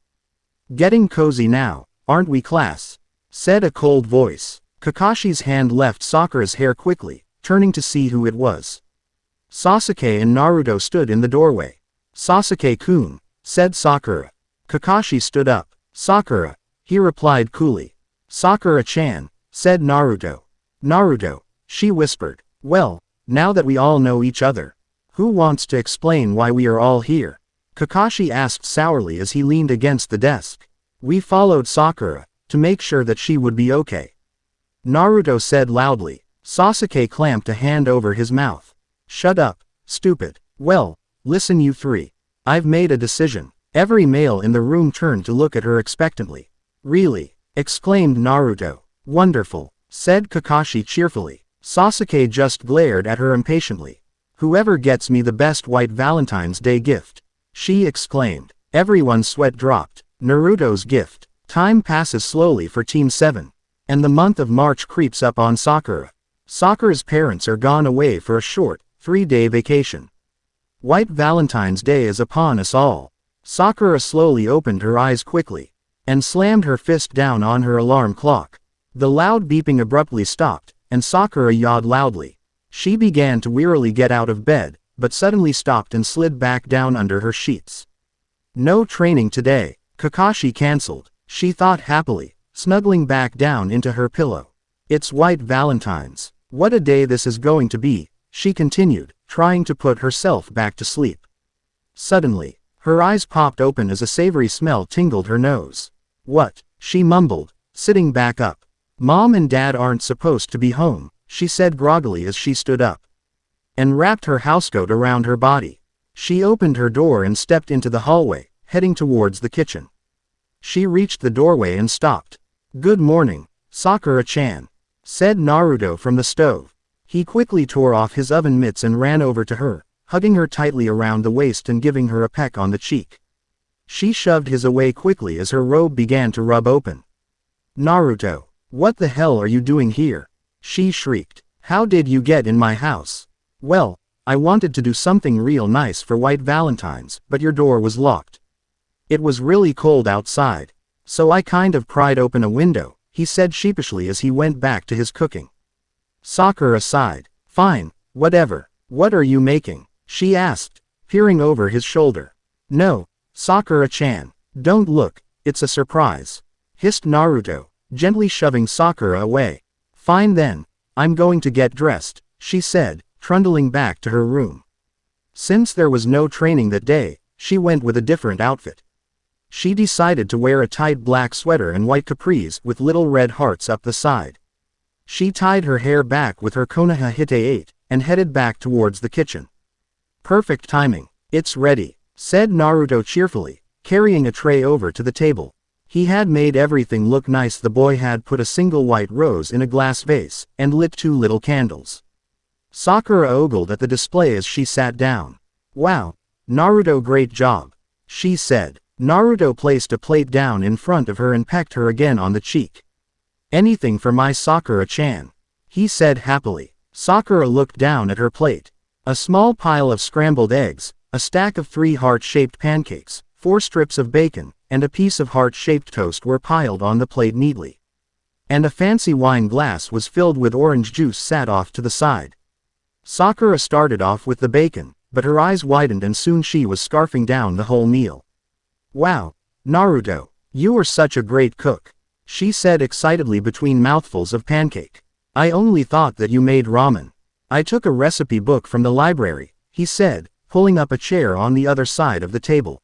A: Getting cozy now, aren't we, class? Said a cold voice. Kakashi's hand left Sakura's hair quickly, turning to see who it was. Sasuke and Naruto stood in the doorway. Sasuke-kun, said Sakura. Kakashi stood up. Sakura, he replied coolly. Sakura-chan, said Naruto. Naruto, she whispered. Well, now that we all know each other, who wants to explain why we are all here? Kakashi asked sourly as he leaned against the desk. We followed Sakura, to make sure that she would be okay. Naruto said loudly. Sasuke clamped a hand over his mouth. Shut up, stupid. Well, listen you three. I've made a decision. Every male in the room turned to look at her expectantly. Really? Exclaimed Naruto. Wonderful, said Kakashi cheerfully. Sasuke just glared at her impatiently. Whoever gets me the best white Valentine's Day gift, she exclaimed. Everyone's sweat dropped. Naruto's gift. Time passes slowly for Team 7. And the month of March creeps up on Sakura. Sakura's parents are gone away for a short, 3-day vacation. White Valentine's Day is upon us all. Sakura slowly opened her eyes quickly, and slammed her fist down on her alarm clock. The loud beeping abruptly stopped, and Sakura yawned loudly. She began to wearily get out of bed, but suddenly stopped and slid back down under her sheets. No training today, Kakashi cancelled, she thought happily, snuggling back down into her pillow. It's White Valentine's. What a day this is going to be, she continued, trying to put herself back to sleep. Suddenly, her eyes popped open as a savory smell tingled her nose. What? She mumbled, sitting back up. Mom and Dad aren't supposed to be home, she said groggily as she stood up and wrapped her housecoat around her body. She opened her door and stepped into the hallway, heading towards the kitchen. She reached the doorway and stopped. Good morning, Sakura-chan, said Naruto from the stove. He quickly tore off his oven mitts and ran over to her, hugging her tightly around the waist and giving her a peck on the cheek. She shoved his away quickly as her robe began to rub open. Naruto, what the hell are you doing here? She shrieked. How did you get in my house? Well, I wanted to do something real nice for White Valentine's, but your door was locked. It was really cold outside. So I kind of pried open a window, he said sheepishly as he went back to his cooking. Sakura sighed. Fine, whatever. What are you making? She asked, peering over his shoulder. No, Sakura-chan. Don't look, it's a surprise. Hissed Naruto, gently shoving Sakura away. Fine then, I'm going to get dressed, she said, trundling back to her room. Since there was no training that day, she went with a different outfit. She decided to wear a tight black sweater and white capris with little red hearts up the side. She tied her hair back with her Konoha Hinata'S and headed back towards the kitchen. Perfect timing. It's ready, said Naruto cheerfully, carrying a tray over to the table. He had made everything look nice. The boy had put a single white rose in a glass vase and lit 2 little candles. Sakura ogled at the display as she sat down. Wow, Naruto, great job, she said. Naruto placed a plate down in front of her and pecked her again on the cheek. Anything for my Sakura-chan, he said happily. Sakura looked down at her plate. A small pile of scrambled eggs, a stack of 3 heart-shaped pancakes, 4 strips of bacon, and a piece of heart-shaped toast were piled on the plate neatly. And a fancy wine glass was filled with orange juice sat off to the side. Sakura started off with the bacon, but her eyes widened and soon she was scarfing down the whole meal. Wow, Naruto, you are such a great cook, she said excitedly between mouthfuls of pancake. I only thought that you made ramen. I took a recipe book from the library, he said, pulling up a chair on the other side of the table.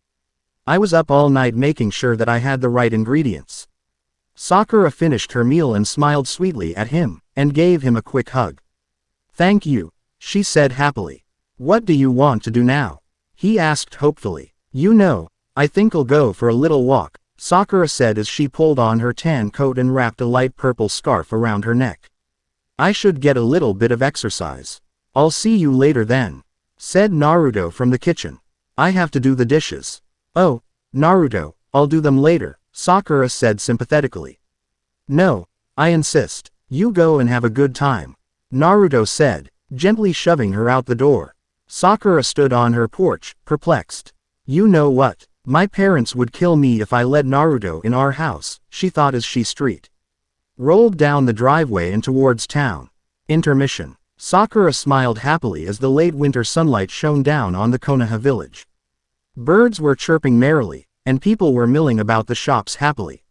A: I was up all night making sure that I had the right ingredients. Sakura finished her meal and smiled sweetly at him, and gave him a quick hug. Thank you, she said happily. What do you want to do now? He asked hopefully. You know, I think I'll go for a little walk, Sakura said as she pulled on her tan coat and wrapped a light purple scarf around her neck. I should get a little bit of exercise. I'll see you later then, said Naruto from the kitchen. I have to do the dishes. Oh, Naruto, I'll do them later, Sakura said sympathetically. No, I insist. You go and have a good time, Naruto said, gently shoving her out the door. Sakura stood on her porch, perplexed. You know what? My parents would kill me if I let Naruto in our house, she thought as she rolled down the driveway and towards town. Intermission. Sakura smiled happily as the late winter sunlight shone down on the Konoha village. Birds were chirping merrily, and people were milling about the shops happily.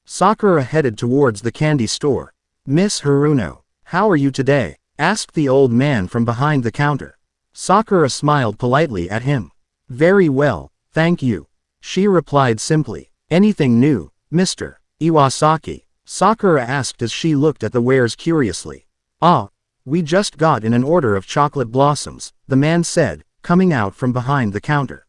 A: Sakura headed towards the candy store. Miss Haruno, how are you today? Asked the old man from behind the counter. Sakura smiled politely at him. Very well, thank you, she replied simply. Anything new, Mr. Iwasaki? Sakura asked as she looked at the wares curiously. Ah, we just got in an order of chocolate blossoms, the man said, coming out from behind the counter.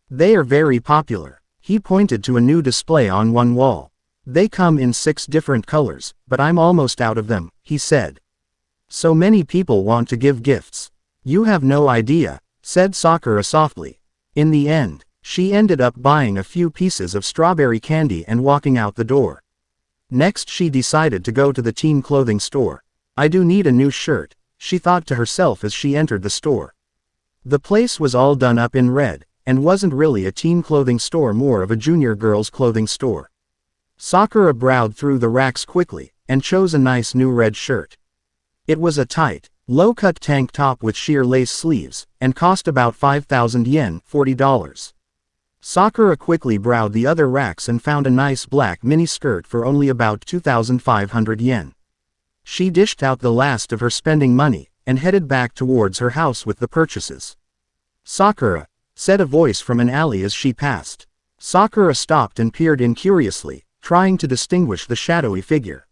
A: They are very popular. He pointed to a new display on one wall. They come in 6 different colors, but I'm almost out of them, he said. So many people want to give gifts. You have no idea, said Sakura softly. In the end, she ended up buying a few pieces of strawberry candy and walking out the door. Next she decided to go to the teen clothing store. I do need a new shirt, she thought to herself as she entered the store. The place was all done up in red, and wasn't really a teen clothing store, more of a junior girls clothing store. Sakura browsed through the racks quickly, and chose a nice new red shirt. It was a tight, low-cut tank top with sheer lace sleeves, and cost about 5,000 yen, $40. Sakura quickly browsed the other racks and found a nice black mini skirt for only about 2,500 yen. She dished out the last of her spending money, and headed back towards her house with the purchases. Sakura, said a voice from an alley as she passed. Sakura stopped and peered in curiously, trying to distinguish the shadowy figure.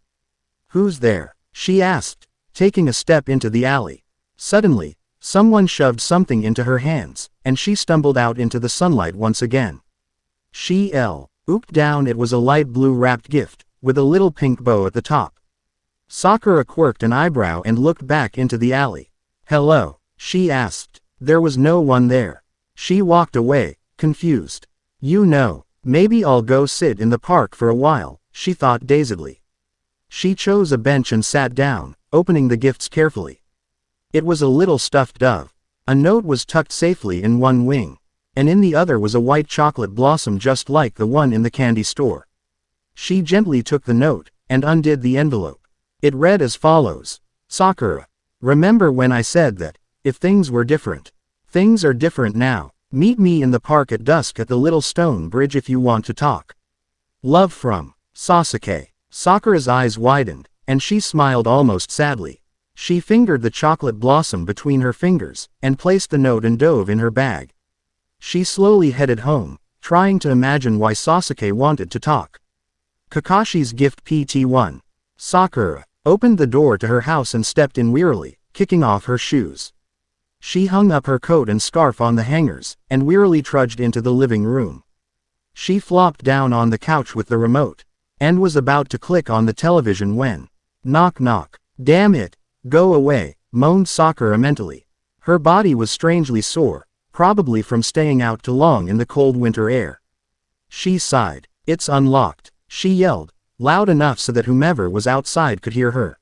A: Who's there? She asked, taking a step into the alley. Suddenly, someone shoved something into her hands, and she stumbled out into the sunlight once again. She looked down. It was a light blue wrapped gift, with a little pink bow at the top. Sakura quirked an eyebrow and looked back into the alley. Hello, she asked. There was no one there. She walked away, confused. You know, maybe I'll go sit in the park for a while, she thought dazedly. She chose a bench and sat down, opening the gifts carefully. It was a little stuffed dove. A note was tucked safely in one wing, and in the other was a white chocolate blossom just like the one in the candy store. She gently took the note, and undid the envelope. It read as follows: Sakura. Remember when I said that, if things were different? Things are different now. Meet me in the park at dusk at the little stone bridge if you want to talk. Love from Sasuke. Sakura's eyes widened, and she smiled almost sadly. She fingered the chocolate blossom between her fingers, and placed the note and dove in her bag. She slowly headed home, trying to imagine why Sasuke wanted to talk. Kakashi's gift PT-1. Sakura opened the door to her house and stepped in wearily, kicking off her shoes. She hung up her coat and scarf on the hangers, and wearily trudged into the living room. She flopped down on the couch with the remote, and was about to click on the television when, knock knock. Damn it, go away, moaned Sakura mentally. Her body was strangely sore, probably from staying out too long in the cold winter air. She sighed. It's unlocked, she yelled, loud enough so that whomever was outside could hear her.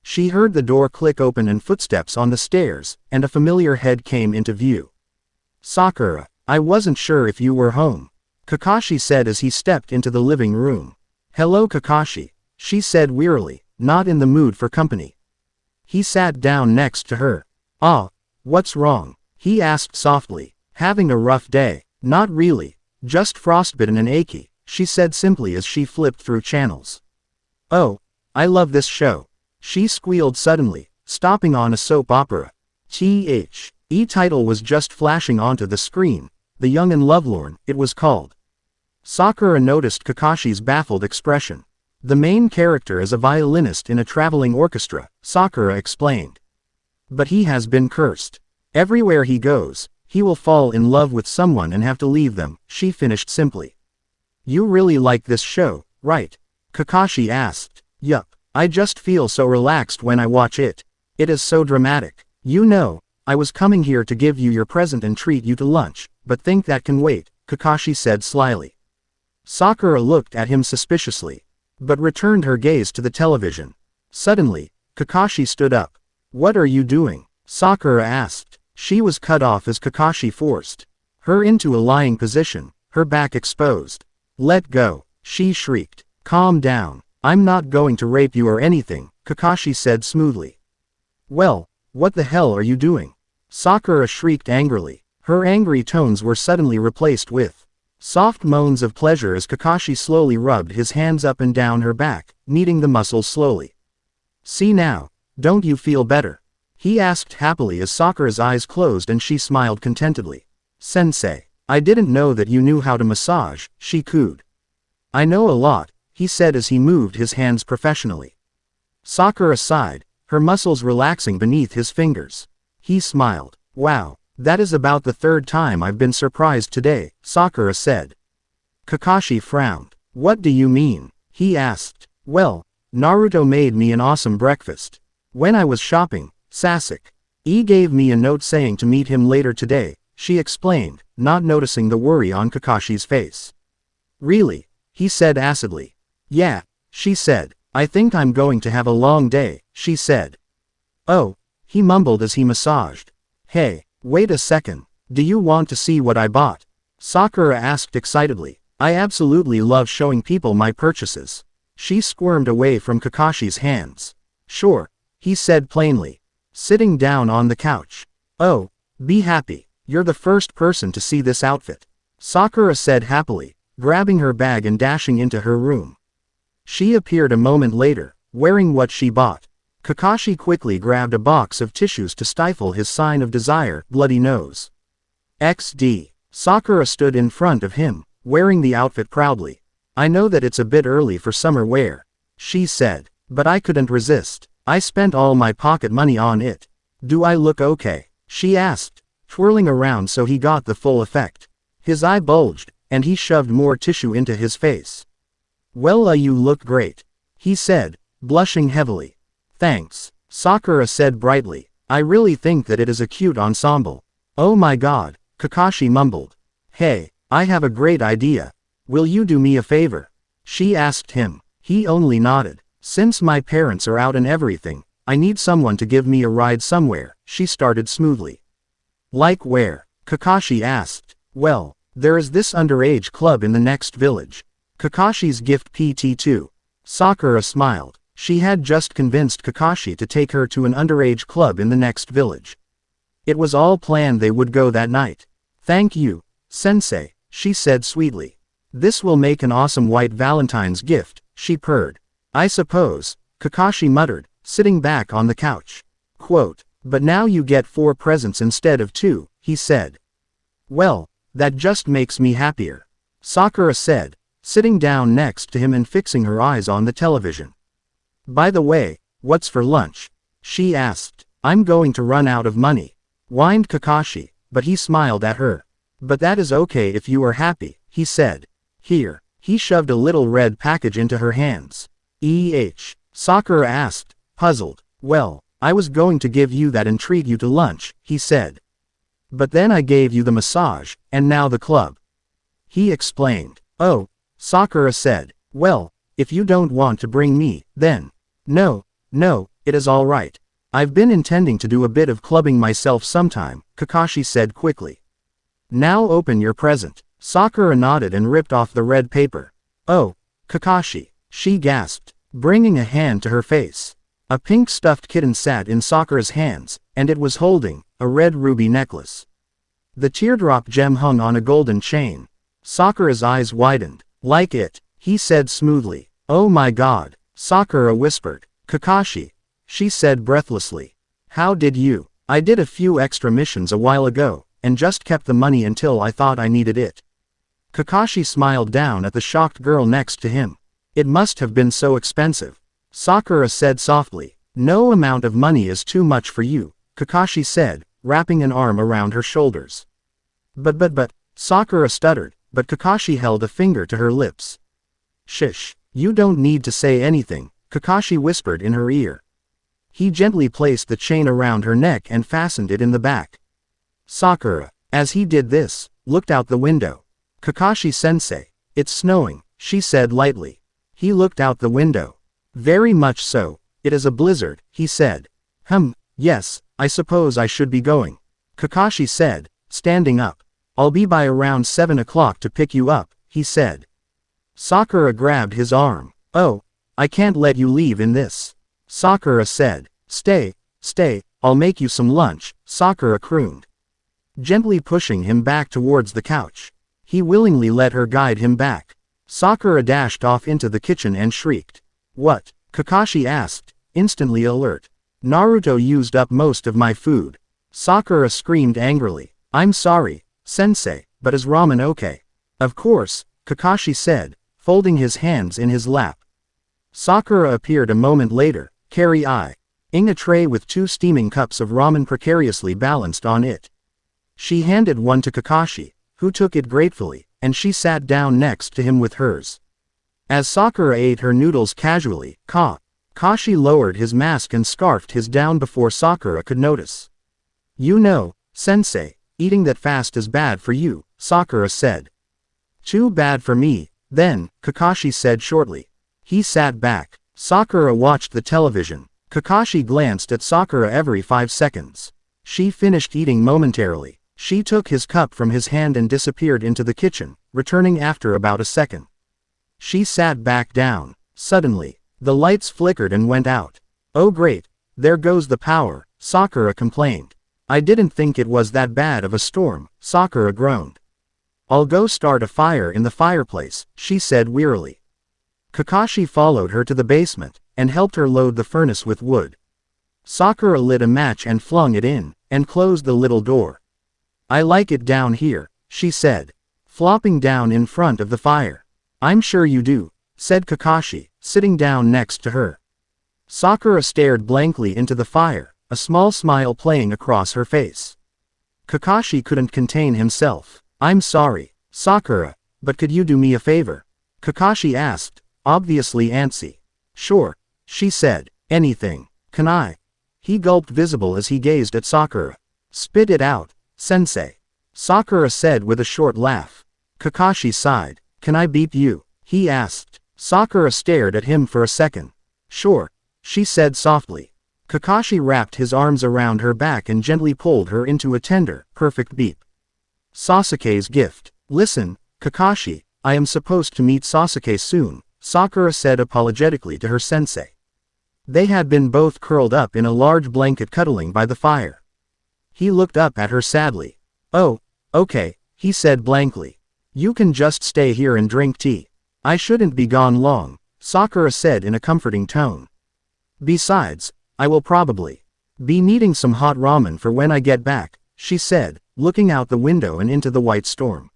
A: She heard the door click open and footsteps on the stairs, and a familiar head came into view. Sakura, I wasn't sure if you were home, Kakashi said as he stepped into the living room. Hello Kakashi, she said wearily, not in the mood for company. He sat down next to her. Ah, what's wrong? He asked softly. Having a rough day? Not really, just frostbitten and achy, she said simply as she flipped through channels. Oh, I love this show. She squealed suddenly, stopping on a soap opera. The title was just flashing onto the screen. The Young and Lovelorn, it was called. Sakura noticed Kakashi's baffled expression. The main character is a violinist in a traveling orchestra, Sakura explained. But he has been cursed. Everywhere he goes, he will fall in love with someone and have to leave them, she finished simply. You really like this show, right? Kakashi asked. Yup. I just feel so relaxed when I watch it. It is so dramatic. You know, I was coming here to give you your present and treat you to lunch, but think that can wait, Kakashi said slyly. Sakura looked at him suspiciously, but returned her gaze to the television. Suddenly, Kakashi stood up. What are you doing? Sakura asked. She was cut off as Kakashi forced her into a lying position, her back exposed. Let go, she shrieked. Calm down. I'm not going to rape you or anything, Kakashi said smoothly. Well, what the hell are you doing? Sakura shrieked angrily. Her angry tones were suddenly replaced with soft moans of pleasure as Kakashi slowly rubbed his hands up and down her back, kneading the muscles slowly. See now, don't you feel better? He asked happily as Sakura's eyes closed and she smiled contentedly. Sensei, I didn't know that you knew how to massage, she cooed. I know a lot, he said as he moved his hands professionally. Sakura sighed, her muscles relaxing beneath his fingers. He smiled. Wow, that is about the third time I've been surprised today, Sakura said. Kakashi frowned. What do you mean? He asked. Well, Naruto made me an awesome breakfast. When I was shopping, Sasuke gave me a note saying to meet him later today, she explained, not noticing the worry on Kakashi's face. Really? He said acidly. Yeah, she said. I think I'm going to have a long day, she said. Oh, he mumbled as he massaged. Hey, wait a second. Do you want to see what I bought? Sakura asked excitedly. I absolutely love showing people my purchases. She squirmed away from Kakashi's hands. Sure, he said plainly, sitting down on the couch. Oh, be happy. You're the first person to see this outfit, Sakura said happily, grabbing her bag and dashing into her room. She appeared a moment later, wearing what she bought. Kakashi quickly grabbed a box of tissues to stifle his sign of desire, bloody nose. XD. Sakura stood in front of him, wearing the outfit proudly. I know that it's a bit early for summer wear, she said, but I couldn't resist. I spent all my pocket money on it. Do I look okay? She asked, twirling around so he got the full effect. His eye bulged, and he shoved more tissue into his face. Well, you look great, he said, blushing heavily. Thanks, Sakura said brightly. I really think that it is a cute ensemble. Oh my god, Kakashi mumbled. Hey, I have a great idea. Will you do me a favor? She asked him. He only nodded. Since my parents are out and everything, I need someone to give me a ride somewhere, she started smoothly. Like where? Kakashi asked. Well, there is this underage club in the next village. Kakashi's gift PT2. Sakura smiled. She had just convinced Kakashi to take her to an underage club in the next village. It was all planned they would go that night. Thank you, sensei, she said sweetly. This will make an awesome white Valentine's gift, she purred. I suppose, Kakashi muttered, sitting back on the couch. Quote, but now you get 4 presents instead of 2, he said. Well, that just makes me happier, Sakura said, sitting down next to him and fixing her eyes on the television. By the way, what's for lunch? She asked. I'm going to run out of money, whined Kakashi, but he smiled at her. But that is okay if you are happy, he said. Here, he shoved a little red package into her hands. Sakura asked, puzzled. Well, I was going to give you that and treat you to lunch, he said. But then I gave you the massage, and now the club. He explained. Oh, Sakura said. Well, if you don't want to bring me, then. No, it is all right. I've been intending to do a bit of clubbing myself sometime, Kakashi said quickly. Now open your present. Sakura nodded and ripped off the red paper. Oh, Kakashi, she gasped, bringing a hand to her face. A pink stuffed kitten sat in Sakura's hands, and it was holding a red ruby necklace. The teardrop gem hung on a golden chain. Sakura's eyes widened. Like it, he said smoothly. Oh my god, Sakura whispered. Kakashi, she said breathlessly. How did you? I did a few extra missions a while ago, and just kept the money until I thought I needed it. Kakashi smiled down at the shocked girl next to him. It must have been so expensive. Sakura said softly. No amount of money is too much for you, Kakashi said, wrapping an arm around her shoulders. But, Sakura stuttered, but Kakashi held a finger to her lips. Shish, you don't need to say anything, Kakashi whispered in her ear. He gently placed the chain around her neck and fastened it in the back. Sakura, as he did this, looked out the window. Kakashi-sensei, it's snowing, she said lightly. He looked out the window. Very much so, it is a blizzard, he said. Yes, I suppose I should be going, Kakashi said, standing up. I'll be by around 7 o'clock to pick you up, he said. Sakura grabbed his arm. Oh, I can't let you leave in this, Sakura said. Stay, I'll make you some lunch, Sakura crooned. Gently pushing him back towards the couch. He willingly let her guide him back. Sakura dashed off into the kitchen and shrieked. What? Kakashi asked, instantly alert. Naruto used up most of my food. Sakura screamed angrily. I'm sorry, sensei, but is ramen okay? Of course, Kakashi said, folding his hands in his lap. Sakura appeared a moment later, carrying a tray with 2 steaming cups of ramen precariously balanced on it. She handed one to Kakashi, who took it gratefully, and she sat down next to him with hers. As Sakura ate her noodles casually, Kakashi lowered his mask and scarfed his down before Sakura could notice. You know, sensei, eating that fast is bad for you, Sakura said. Too bad for me, then, Kakashi said shortly. He sat back. Sakura watched the television. Kakashi glanced at Sakura every 5 seconds. She finished eating momentarily. She took his cup from his hand and disappeared into the kitchen, returning after about a second. She sat back down. Suddenly, the lights flickered and went out. Oh great, there goes the power, Sakura complained. I didn't think it was that bad of a storm, Sakura groaned. I'll go start a fire in the fireplace, she said wearily. Kakashi followed her to the basement, and helped her load the furnace with wood. Sakura lit a match and flung it in, and closed the little door. I like it down here, she said, flopping down in front of the fire. I'm sure you do, said Kakashi, sitting down next to her. Sakura stared blankly into the fire, a small smile playing across her face. Kakashi couldn't contain himself. I'm sorry, Sakura, but could you do me a favor? Kakashi asked, obviously antsy. Sure, she said, anything. Can I? He gulped visible as he gazed at Sakura. Spit it out, sensei. Sakura said with a short laugh. Kakashi sighed. Can I beat you? He asked. Sakura stared at him for a second. Sure, she said softly. Kakashi wrapped his arms around her back and gently pulled her into a tender, perfect beep. Sasuke's gift. Listen, Kakashi, I am supposed to meet Sasuke soon, Sakura said apologetically to her sensei. They had been both curled up in a large blanket cuddling by the fire. He looked up at her sadly. Oh, okay, he said blankly. You can just stay here and drink tea. I shouldn't be gone long, Sakura said in a comforting tone. Besides, I will probably be needing some hot ramen for when I get back, she said, looking out the window and into the white storm.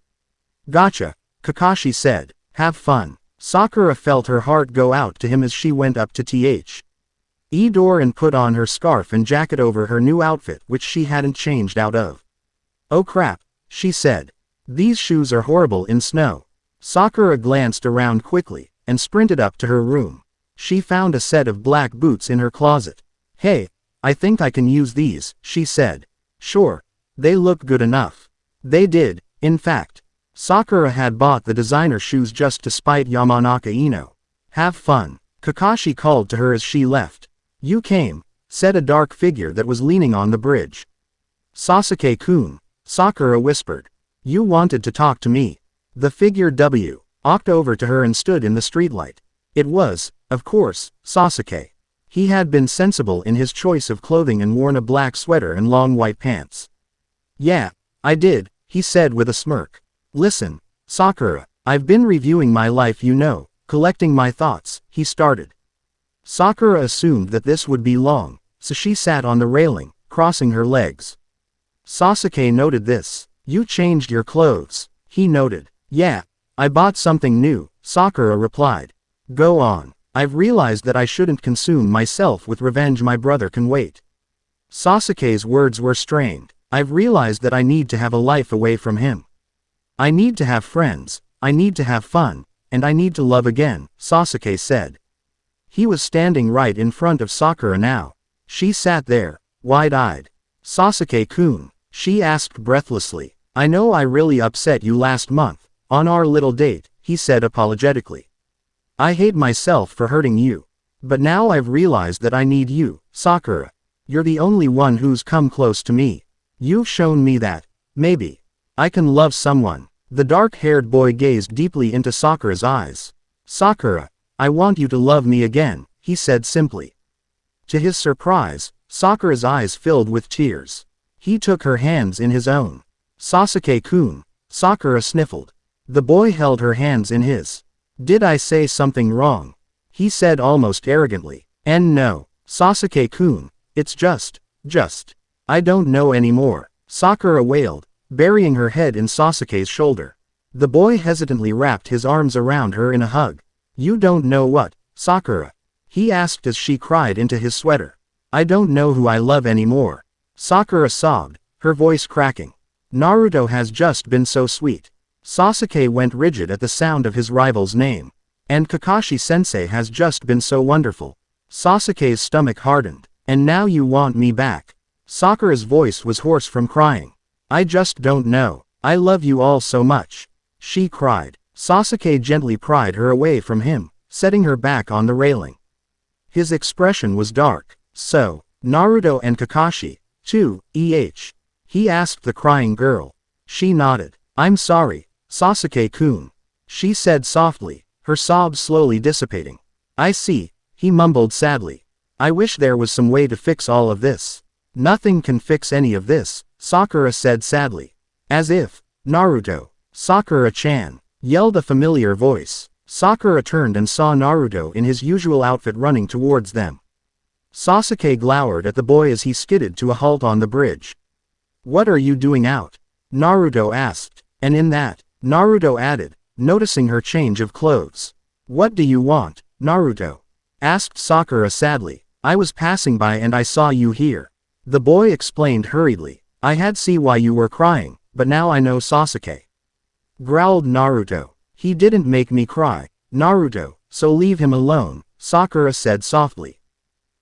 A: Gotcha, Kakashi said. Have fun. Sakura felt her heart go out to him as she went up to the door and put on her scarf and jacket over her new outfit which she hadn't changed out of. Oh crap, she said. These shoes are horrible in snow. Sakura glanced around quickly, and sprinted up to her room. She found a set of black boots in her closet. Hey, I think I can use these, she said. Sure, they look good enough. They did, in fact. Sakura had bought the designer shoes just to spite Yamanaka Ino. Have fun, Kakashi called to her as she left. You came, said a dark figure that was leaning on the bridge. Sasuke-kun, Sakura whispered. You wanted to talk to me. The figure walked over to her and stood in the streetlight. It was, of course, Sasuke. He had been sensible in his choice of clothing and worn a black sweater and long white pants. Yeah, I did, he said with a smirk. Listen, Sakura, I've been reviewing my life, collecting my thoughts, he started. Sakura assumed that this would be long, so she sat on the railing, crossing her legs. Sasuke noted this. You changed your clothes, he noted. Yeah, I bought something new, Sakura replied. Go on. I've realized that I shouldn't consume myself with revenge, my brother can wait. Sasuke's words were strained. I've realized that I need to have a life away from him. I need to have friends, I need to have fun, and I need to love again, Sasuke said. He was standing right in front of Sakura now. She sat there, wide-eyed. Sasuke-kun, she asked breathlessly. I know I really upset you last month, on our little date, he said apologetically. I hate myself for hurting you. But now I've realized that I need you, Sakura. You're the only one who's come close to me. You've shown me that, maybe, I can love someone. The dark-haired boy gazed deeply into Sakura's eyes. Sakura, I want you to love me again, he said simply. To his surprise, Sakura's eyes filled with tears. He took her hands in his own. Sasuke-kun, Sakura sniffled. The boy held her hands in his. Did I say something wrong? He said almost arrogantly. And no, Sasuke-kun, it's just, I don't know anymore, Sakura wailed, burying her head in Sasuke's shoulder. The boy hesitantly wrapped his arms around her in a hug. You don't know what, Sakura? He asked as she cried into his sweater. I don't know who I love anymore. Sakura sobbed, her voice cracking. Naruto has just been so sweet. Sasuke went rigid at the sound of his rival's name. And Kakashi-sensei has just been so wonderful. Sasuke's stomach hardened. And now you want me back. Sakura's voice was hoarse from crying. I just don't know. I love you all so much. She cried. Sasuke gently pried her away from him, setting her back on the railing. His expression was dark. So, Naruto and Kakashi, too, he asked the crying girl. She nodded. I'm sorry, Sasuke-kun. She said softly, her sobs slowly dissipating. I see, he mumbled sadly. I wish there was some way to fix all of this. Nothing can fix any of this, Sakura said sadly. As if, Naruto, Sakura-chan, yelled a familiar voice. Sakura turned and saw Naruto in his usual outfit running towards them. Sasuke glowered at the boy as he skidded to a halt on the bridge. What are you doing out? Naruto asked. And in that, Naruto added, noticing her change of clothes. What do you want, Naruto? Asked Sakura sadly. I was passing by and I saw you here. The boy explained hurriedly. I had seen why you were crying, but now I know, Sasuke. Growled Naruto. He didn't make me cry, Naruto, so leave him alone, Sakura said softly.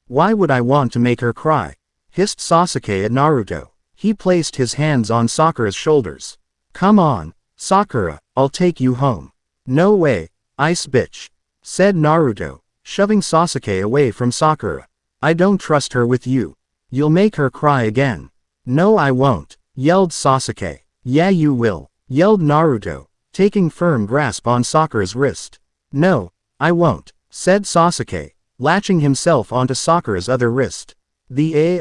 A: Why would I want to make her cry? Hissed Sasuke at Naruto. He placed his hands on Sakura's shoulders. Come on, Sakura, I'll take you home. No way, ice bitch, said Naruto, shoving Sasuke away from Sakura. I don't trust her with you. You'll make her cry again. No I won't, yelled Sasuke. Yeah you will, yelled Naruto, taking firm grasp on Sakura's wrist. No, I won't, said Sasuke, latching himself onto Sakura's other wrist. The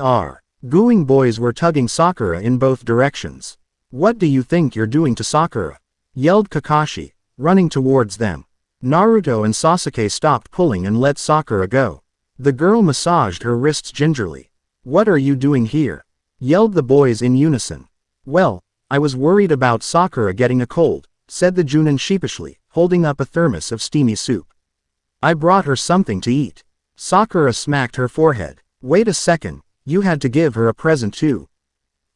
A: gooing boys were tugging Sakura in both directions. What do you think you're doing to Sakura? Yelled Kakashi, running towards them. Naruto and Sasuke stopped pulling and let Sakura go. The girl massaged her wrists gingerly. What are you doing here? Yelled the boys in unison. Well, I was worried about Sakura getting a cold, said the Junin sheepishly, holding up a thermos of steamy soup. I brought her something to eat. Sakura smacked her forehead. Wait a second, you had to give her a present too.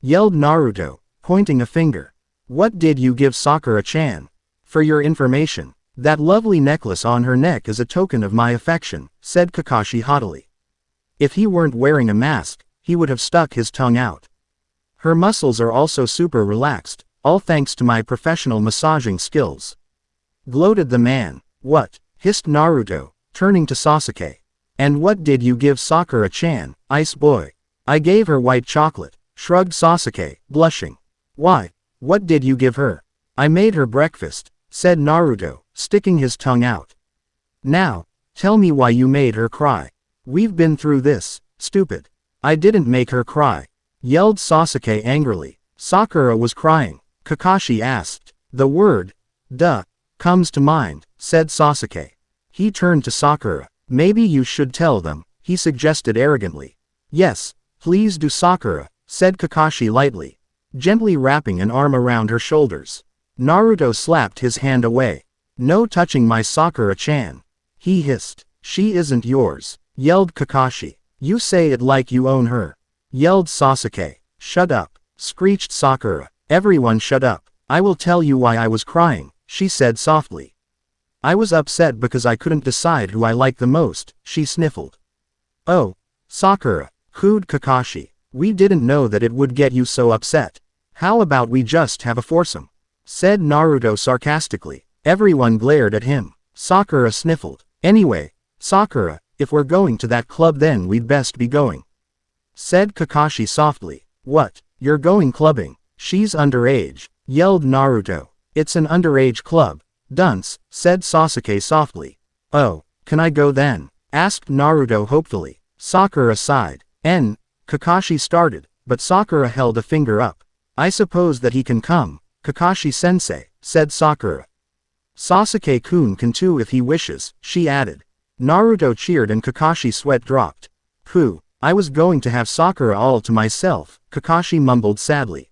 A: Yelled Naruto, pointing a finger. What did you give Sakura-chan? For your information, that lovely necklace on her neck is a token of my affection, said Kakashi haughtily. If he weren't wearing a mask, he would have stuck his tongue out. Her muscles are also super relaxed, all thanks to my professional massaging skills. Gloated the man. What? Hissed Naruto, turning to Sasuke. And what did you give Sakura-chan, ice boy? I gave her white chocolate, shrugged Sasuke, blushing. Why? What did you give her? I made her breakfast, said Naruto, sticking his tongue out. Now, tell me why you made her cry. We've been through this, stupid. I didn't make her cry, yelled Sasuke angrily. Sakura was crying, Kakashi asked. The word, duh, comes to mind, said Sasuke. He turned to Sakura. Maybe you should tell them, he suggested arrogantly. Yes, please do Sakura, said Kakashi lightly, gently wrapping an arm around her shoulders. Naruto slapped his hand away. No touching my Sakura-chan. He hissed. She isn't yours, yelled Kakashi. You say it like you own her, yelled Sasuke. Shut up, screeched Sakura. Everyone shut up. I will tell you why I was crying, she said softly. I was upset because I couldn't decide who I liked the most, she sniffled. Oh, Sakura, cooed Kakashi. We didn't know that it would get you so upset. How about we just have a foursome? Said Naruto sarcastically. Everyone glared at him. Sakura sniffled. Anyway, Sakura, if we're going to that club then we'd best be going. Said Kakashi softly. What, you're going clubbing? She's underage, yelled Naruto. It's an underage club, dunce, said Sasuke softly. Oh, can I go then? Asked Naruto hopefully. Sakura sighed. Kakashi started, but Sakura held a finger up. I suppose that he can come, Kakashi-sensei, said Sakura. Sasuke-kun can too if he wishes, she added. Naruto cheered and Kakashi's sweat dropped. Pooh, I was going to have Sakura all to myself, Kakashi mumbled sadly.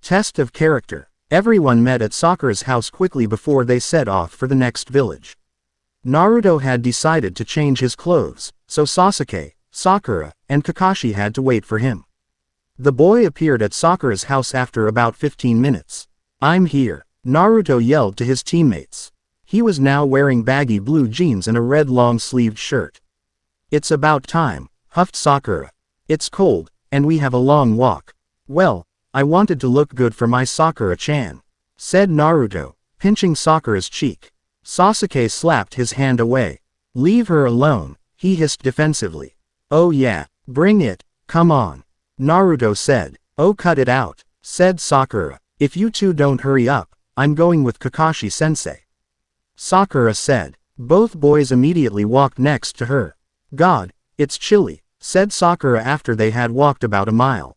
A: Test of character. Everyone met at Sakura's house quickly before they set off for the next village. Naruto had decided to change his clothes, so Sasuke, Sakura, and Kakashi had to wait for him. The boy appeared at Sakura's house after about 15 minutes. I'm here, Naruto yelled to his teammates. He was now wearing baggy blue jeans and a red long-sleeved shirt. It's about time, huffed Sakura. It's cold, and we have a long walk. Well, I wanted to look good for my Sakura-chan, said Naruto, pinching Sakura's cheek. Sasuke slapped his hand away. Leave her alone, he hissed defensively. Oh yeah, bring it, come on, Naruto said. Oh cut it out, said Sakura. If you two don't hurry up, I'm going with Kakashi-sensei. Sakura said. Both boys immediately walked next to her. God, it's chilly, said Sakura after they had walked about a mile.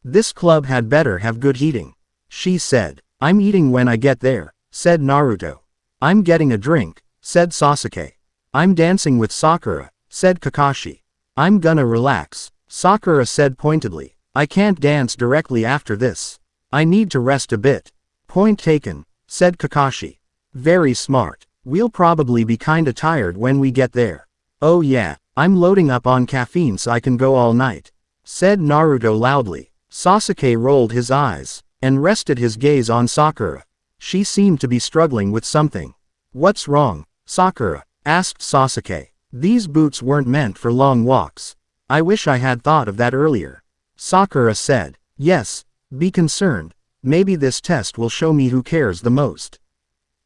A: This club had better have good heating, she said. I'm eating when I get there, said Naruto. I'm getting a drink, said Sasuke. I'm dancing with Sakura, said Kakashi. I'm gonna relax, Sakura said pointedly. I can't dance directly after this. I need to rest a bit. Point taken, said Kakashi. Very smart. We'll probably be kinda tired when we get there. Oh yeah, I'm loading up on caffeine so I can go all night, said Naruto loudly. Sasuke rolled his eyes, and rested his gaze on Sakura. She seemed to be struggling with something. What's wrong, Sakura? Asked Sasuke. These boots weren't meant for long walks. I wish I had thought of that earlier. Sakura said. Yes, be concerned. Maybe this test will show me who cares the most.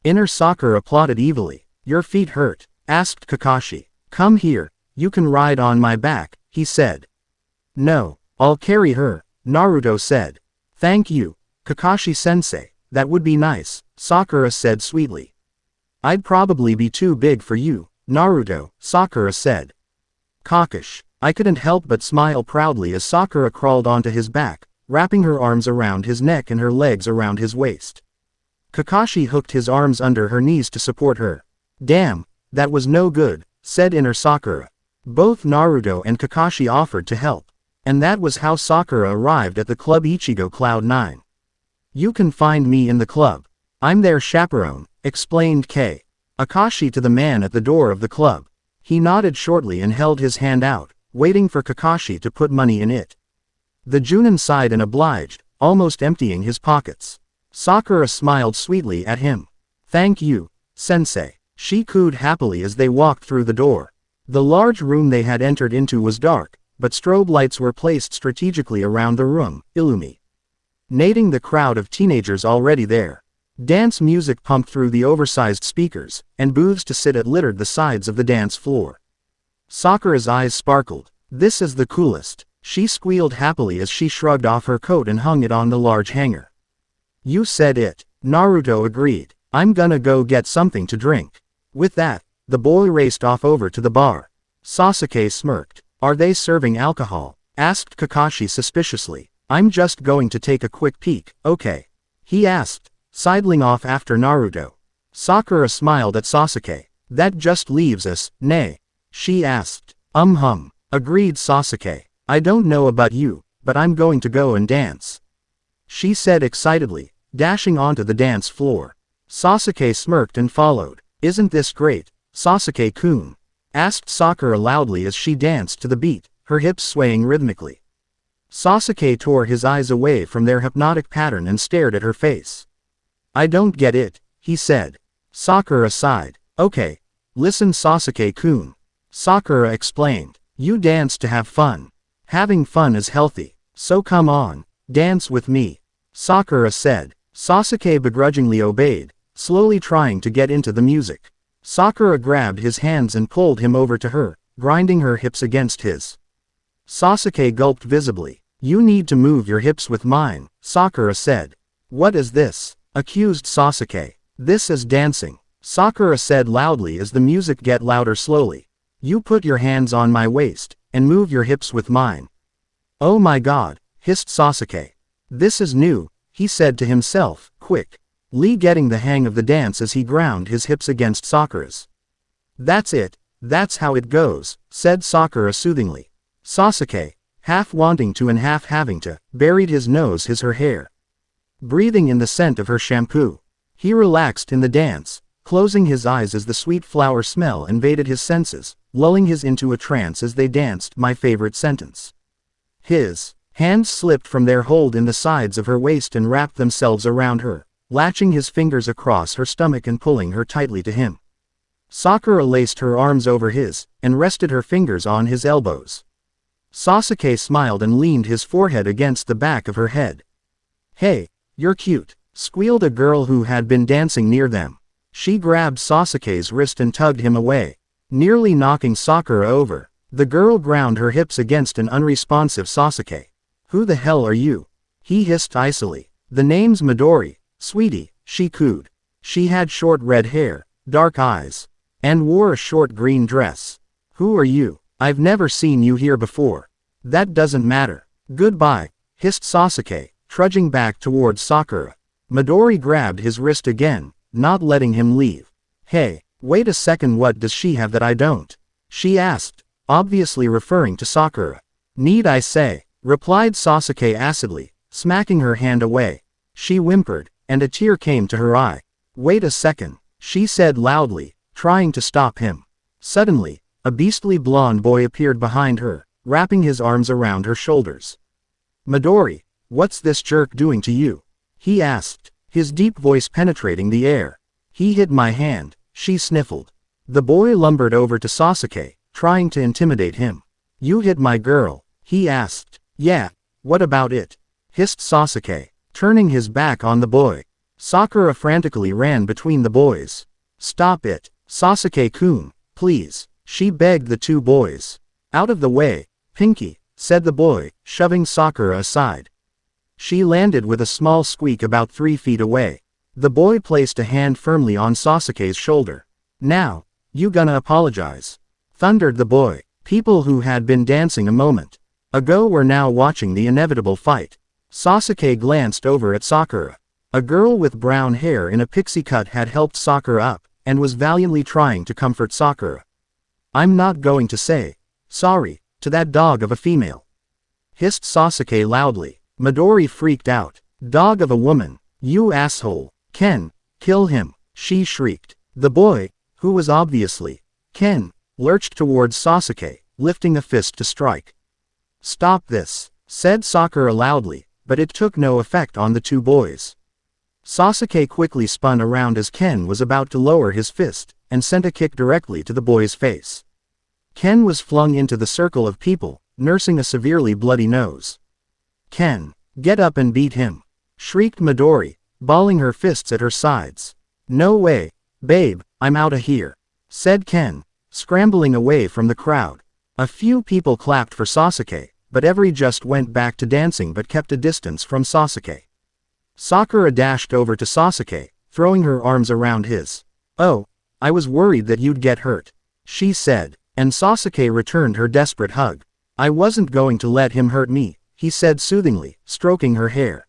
A: Inner Sakura applauded evilly. Your feet hurt, asked Kakashi. Come here, you can ride on my back, he said. No, I'll carry her, Naruto said. Thank you, Kakashi-sensei, that would be nice, Sakura said sweetly. I'd probably be too big for you, Naruto, Sakura said. Kakashi, I couldn't help but smile proudly as Sakura crawled onto his back, wrapping her arms around his neck and her legs around his waist. Kakashi hooked his arms under her knees to support her. Damn, that was no good, said Inner Sakura. Both Naruto and Kakashi offered to help. And that was how Sakura arrived at the club Ichigo Cloud 9. You can find me in the club. I'm their chaperone, explained Akashi to the man at the door of the club. He nodded shortly and held his hand out, waiting for Kakashi to put money in it. The Junin sighed and obliged, almost emptying his pockets. Sakura smiled sweetly at him. Thank you, sensei, she cooed happily as they walked through the door. The large room they had entered into was dark, but strobe lights were placed strategically around the room, illuminating the crowd of teenagers already there. Dance music pumped through the oversized speakers, and booths to sit at littered the sides of the dance floor. Sakura's eyes sparkled. This is the coolest, she squealed happily as she shrugged off her coat and hung it on the large hanger. You said it, Naruto agreed. I'm gonna go get something to drink. With that, the boy raced off over to the bar. Sasuke smirked. Are they serving alcohol? Asked Kakashi suspiciously. I'm just going to take a quick peek, okay? He asked, sidling off after Naruto. Sakura smiled at Sasuke. That just leaves us, nay? She asked. Agreed Sasuke. I don't know about you, but I'm going to go and dance. She said excitedly, dashing onto the dance floor. Sasuke smirked and followed. Isn't this great, Sasuke-kun? Asked Sakura loudly as she danced to the beat, her hips swaying rhythmically. Sasuke tore his eyes away from their hypnotic pattern and stared at her face. I don't get it, he said. Sakura sighed. Okay. Listen Sasuke-kun. Sakura explained. You dance to have fun. Having fun is healthy. So come on, dance with me. Sakura said. Sasuke begrudgingly obeyed, slowly trying to get into the music. Sakura grabbed his hands and pulled him over to her, grinding her hips against his. Sasuke gulped visibly. You need to move your hips with mine, Sakura said. What is this? Accused Sasuke. This is dancing, Sakura said loudly as the music get louder slowly. You put your hands on my waist, and move your hips with mine. Oh my god, hissed Sasuke. This is new, he said to himself, quickly getting the hang of the dance as he ground his hips against Sakura's. That's it, that's how it goes, said Sakura soothingly. Sasuke, half wanting to and half having to, buried his nose in her hair. Breathing in the scent of her shampoo. He relaxed in the dance, closing his eyes as the sweet flower smell invaded his senses, lulling his into a trance as they danced. My favorite sentence. His hands slipped from their hold in the sides of her waist and wrapped themselves around her, latching his fingers across her stomach and pulling her tightly to him. Sakura laced her arms over his, and rested her fingers on his elbows. Sasuke smiled and leaned his forehead against the back of her head. Hey, you're cute, squealed a girl who had been dancing near them. She grabbed Sasuke's wrist and tugged him away, nearly knocking Sakura over. The girl ground her hips against an unresponsive Sasuke. Who the hell are you? He hissed icily. The name's Midori, sweetie, she cooed. She had short red hair, dark eyes, and wore a short green dress. Who are you? I've never seen you here before. That doesn't matter. Goodbye, hissed Sasuke, trudging back towards Sakura. Midori grabbed his wrist again, not letting him leave. Hey, wait a second, what does she have that I don't? She asked, obviously referring to Sakura. Need I say? Replied Sasuke acidly, smacking her hand away. She whimpered, and a tear came to her eye. Wait a second, she said loudly, trying to stop him. Suddenly, a beastly blonde boy appeared behind her, wrapping his arms around her shoulders. Midori, what's this jerk doing to you? He asked, his deep voice penetrating the air. He hit my hand, she sniffled. The boy lumbered over to Sasuke, trying to intimidate him. You hit my girl, he asked. Yeah, what about it? Hissed Sasuke, turning his back on the boy. Sakura frantically ran between the boys. Stop it, Sasuke-kun, please, she begged the two boys. Out of the way, Pinky, said the boy, shoving Sakura aside. She landed with a small squeak about 3 feet away. The boy placed a hand firmly on Sasuke's shoulder. Now, you gonna apologize? Thundered the boy. People who had been dancing a moment ago were now watching the inevitable fight. Sasuke glanced over at Sakura. A girl with brown hair in a pixie cut had helped Sakura up, and was valiantly trying to comfort Sakura. I'm not going to say sorry to that dog of a female, hissed Sasuke loudly. Midori freaked out. Dog of a woman, you asshole. Ken, kill him, she shrieked. The boy, who was obviously Ken, lurched towards Sasuke, lifting a fist to strike. Stop this, said Sakura loudly, but it took no effect on the two boys. Sasuke quickly spun around as Ken was about to lower his fist, and sent a kick directly to the boy's face. Ken was flung into the circle of people, nursing a severely bloody nose. Ken, get up and beat him, shrieked Midori, balling her fists at her sides. No way, babe, I'm outta here, said Ken, scrambling away from the crowd. A few people clapped for Sasuke, but every just went back to dancing but kept a distance from Sasuke. Sakura dashed over to Sasuke, throwing her arms around his. Oh, I was worried that you'd get hurt, she said, and Sasuke returned her desperate hug. I wasn't going to let him hurt me, he said soothingly, stroking her hair.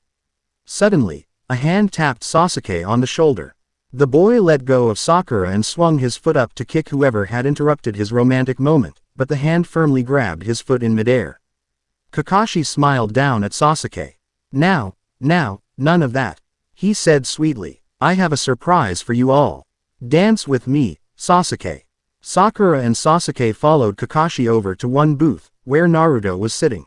A: Suddenly, a hand tapped Sasuke on the shoulder. The boy let go of Sakura and swung his foot up to kick whoever had interrupted his romantic moment, but the hand firmly grabbed his foot in midair. Kakashi smiled down at Sasuke. Now, none of that, he said sweetly. I have a surprise for you all. Dance with me, Sasuke. Sakura and Sasuke followed Kakashi over to one booth, where Naruto was sitting.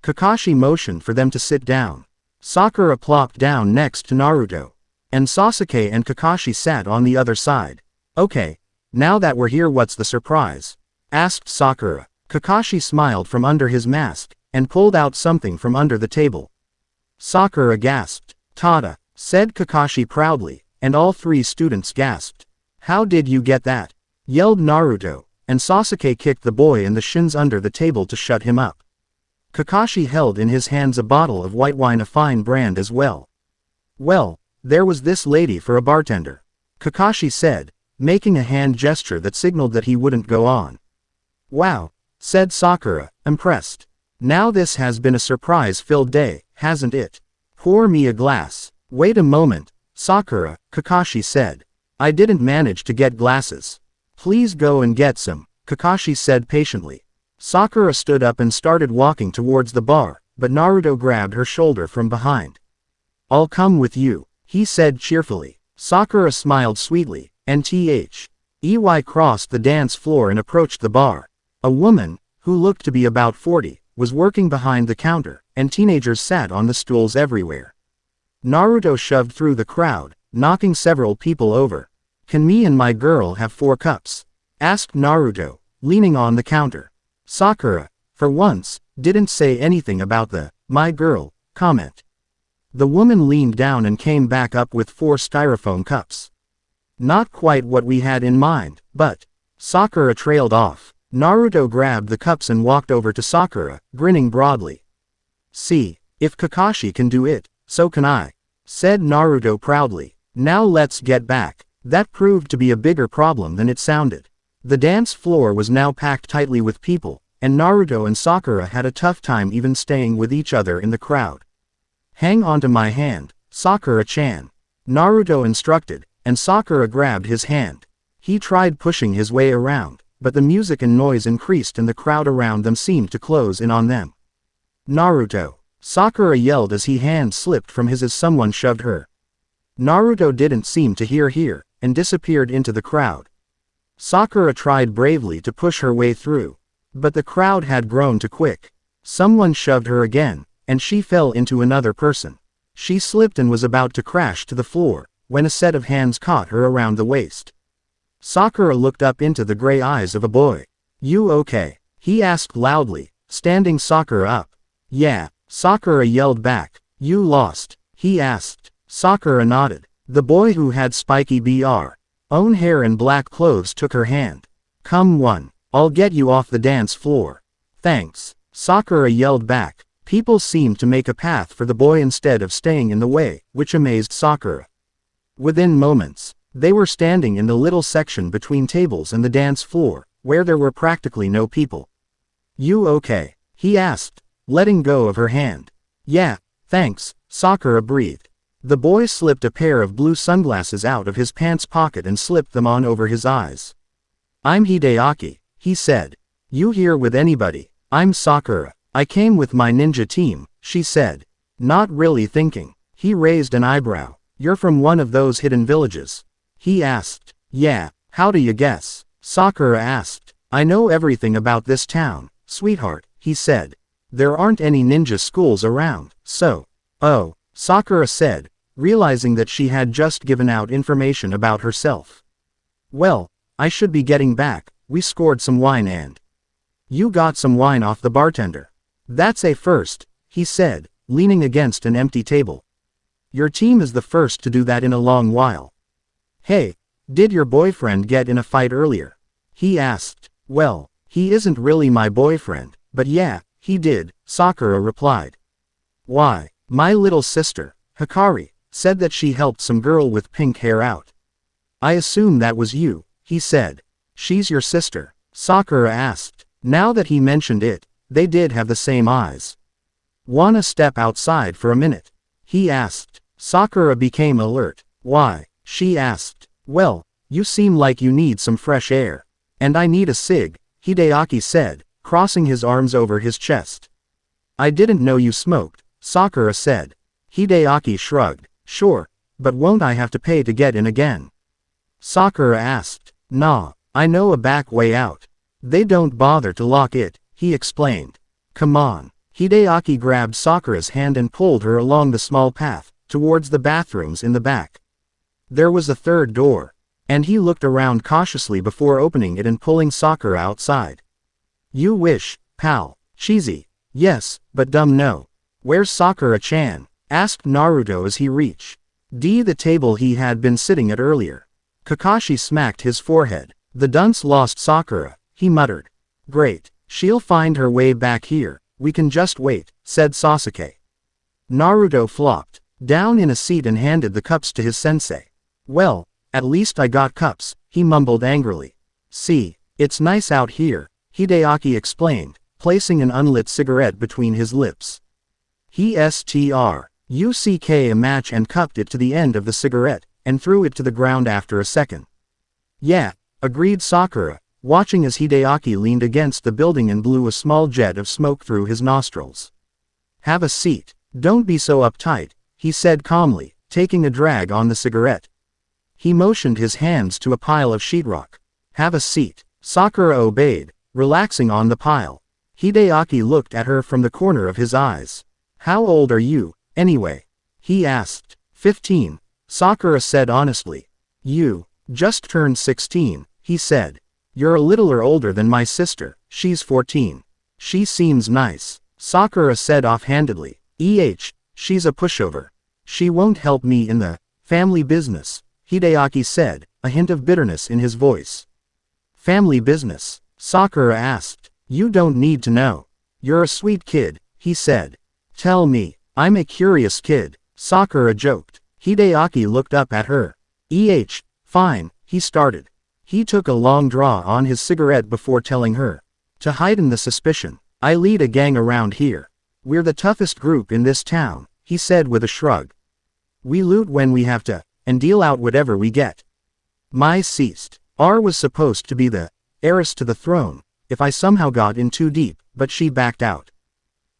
A: Kakashi motioned for them to sit down. Sakura plopped down next to Naruto, and Sasuke and Kakashi sat on the other side. Okay, now that we're here, what's the surprise? Asked Sakura. Kakashi smiled from under his mask, and pulled out something from under the table. Sakura gasped. Tada, said Kakashi proudly, and all three students gasped. How did you get that? Yelled Naruto, and Sasuke kicked the boy in the shins under the table to shut him up. Kakashi held in his hands a bottle of white wine, a fine brand as well. Well, there was this lady for a bartender, Kakashi said, making a hand gesture that signaled that he wouldn't go on. Wow, said Sakura, impressed. Now this has been a surprise-filled day, hasn't it? Pour me a glass. Wait a moment, Sakura, Kakashi said. I didn't manage to get glasses. Please go and get some, Kakashi said patiently. Sakura stood up and started walking towards the bar, but Naruto grabbed her shoulder from behind. I'll come with you, he said cheerfully. Sakura smiled sweetly, and Ey crossed the dance floor and approached the bar. A woman, who looked to be about 40, was working behind the counter, and teenagers sat on the stools everywhere. Naruto shoved through the crowd, knocking several people over. Can me and my girl have 4 cups? Asked Naruto, leaning on the counter. Sakura, for once, didn't say anything about the my girl comment. The woman leaned down and came back up with 4 styrofoam cups. Not quite what we had in mind, but Sakura trailed off. Naruto grabbed the cups and walked over to Sakura, grinning broadly. See, if Kakashi can do it, so can I, said Naruto proudly. Now let's get back. That proved to be a bigger problem than it sounded. The dance floor was now packed tightly with people, and Naruto and Sakura had a tough time even staying with each other in the crowd. Hang onto my hand, Sakura-chan, Naruto instructed, and Sakura grabbed his hand. He tried pushing his way around, but the music and noise increased and the crowd around them seemed to close in on them. Naruto, Sakura yelled as his hand slipped from his as someone shoved her. Naruto didn't seem to hear, and disappeared into the crowd. Sakura tried bravely to push her way through, but the crowd had grown too quick. Someone shoved her again, and she fell into another person. She slipped and was about to crash to the floor, when a set of hands caught her around the waist. Sakura looked up into the gray eyes of a boy. You okay? He asked loudly, standing Sakura up. Yeah, Sakura yelled back. You lost? He asked. Sakura nodded. The boy who had spiky own hair and black clothes took her hand. Come on, I'll get you off the dance floor. Thanks, Sakura yelled back. People seemed to make a path for the boy instead of staying in the way, which amazed Sakura. Within moments, they were standing in the little section between tables and the dance floor, where there were practically no people. You okay? He asked, letting go of her hand. Yeah, thanks, Sakura breathed. The boy slipped a pair of blue sunglasses out of his pants pocket and slipped them on over his eyes. I'm Hideaki, he said. You here with anybody? I'm Sakura. I came with my ninja team, she said. Not really thinking. He raised an eyebrow. You're from one of those hidden villages? He asked. Yeah, how do you guess? Sakura asked. I know everything about this town, sweetheart, he said. There aren't any ninja schools around, so. Oh, Sakura said, realizing that she had just given out information about herself. Well, I should be getting back. We scored some wine and. You got some wine off the bartender. That's a first, he said, leaning against an empty table. Your team is the first to do that in a long while. Hey, did your boyfriend get in a fight earlier? He asked. Well, he isn't really my boyfriend, but yeah, he did, Sakura replied. Why? My little sister, Hikari, said that she helped some girl with pink hair out. I assume that was you, he said. She's your sister? Sakura asked. Now that he mentioned it, they did have the same eyes. Wanna step outside for a minute? He asked. Sakura became alert. Why? She asked. Well, you seem like you need some fresh air. And I need a cig, Hideaki said, crossing his arms over his chest. I didn't know you smoked, Sakura said. Hideaki shrugged. Sure, but won't I have to pay to get in again? Sakura asked. Nah, I know a back way out. They don't bother to lock it, he explained. Come on. Hideaki grabbed Sakura's hand and pulled her along the small path, towards the bathrooms in the back. There was a third door, and he looked around cautiously before opening it and pulling Sakura outside. You wish, pal. Cheesy. Yes, but dumb no. Where's Sakura-chan? Asked Naruto as he reached the table he had been sitting at earlier. Kakashi smacked his forehead. The dunce lost Sakura, he muttered. Great, she'll find her way back here, we can just wait, said Sasuke. Naruto flopped down in a seat and handed the cups to his sensei. Well, at least I got cups, he mumbled angrily. See, it's nice out here, Hideaki explained, placing an unlit cigarette between his lips. He struck a match and cupped it to the end of the cigarette, and threw it to the ground after a second. Yeah, agreed Sakura, watching as Hideaki leaned against the building and blew a small jet of smoke through his nostrils. Have a seat. Don't be so uptight, he said calmly, taking a drag on the cigarette. He motioned his hands to a pile of sheetrock. Have a seat. Sakura obeyed, relaxing on the pile. Hideaki looked at her from the corner of his eyes. How old are you, anyway? He asked. 15, Sakura said honestly. You just turned 16, he said. You're a littler older than my sister, she's 14. She seems nice, Sakura said offhandedly. She's a pushover. She won't help me in the family business, Hideaki said, a hint of bitterness in his voice. Family business? Sakura asked. You don't need to know. You're a sweet kid, he said. Tell me. I'm a curious kid, Sakura joked. Hideaki looked up at her. Fine, he started. He took a long draw on his cigarette before telling her. To heighten the suspicion, I lead a gang around here. We're the toughest group in this town, he said with a shrug. We loot when we have to, and deal out whatever we get. Mai ceased. R was supposed to be the heiress to the throne, if I somehow got in too deep, but she backed out.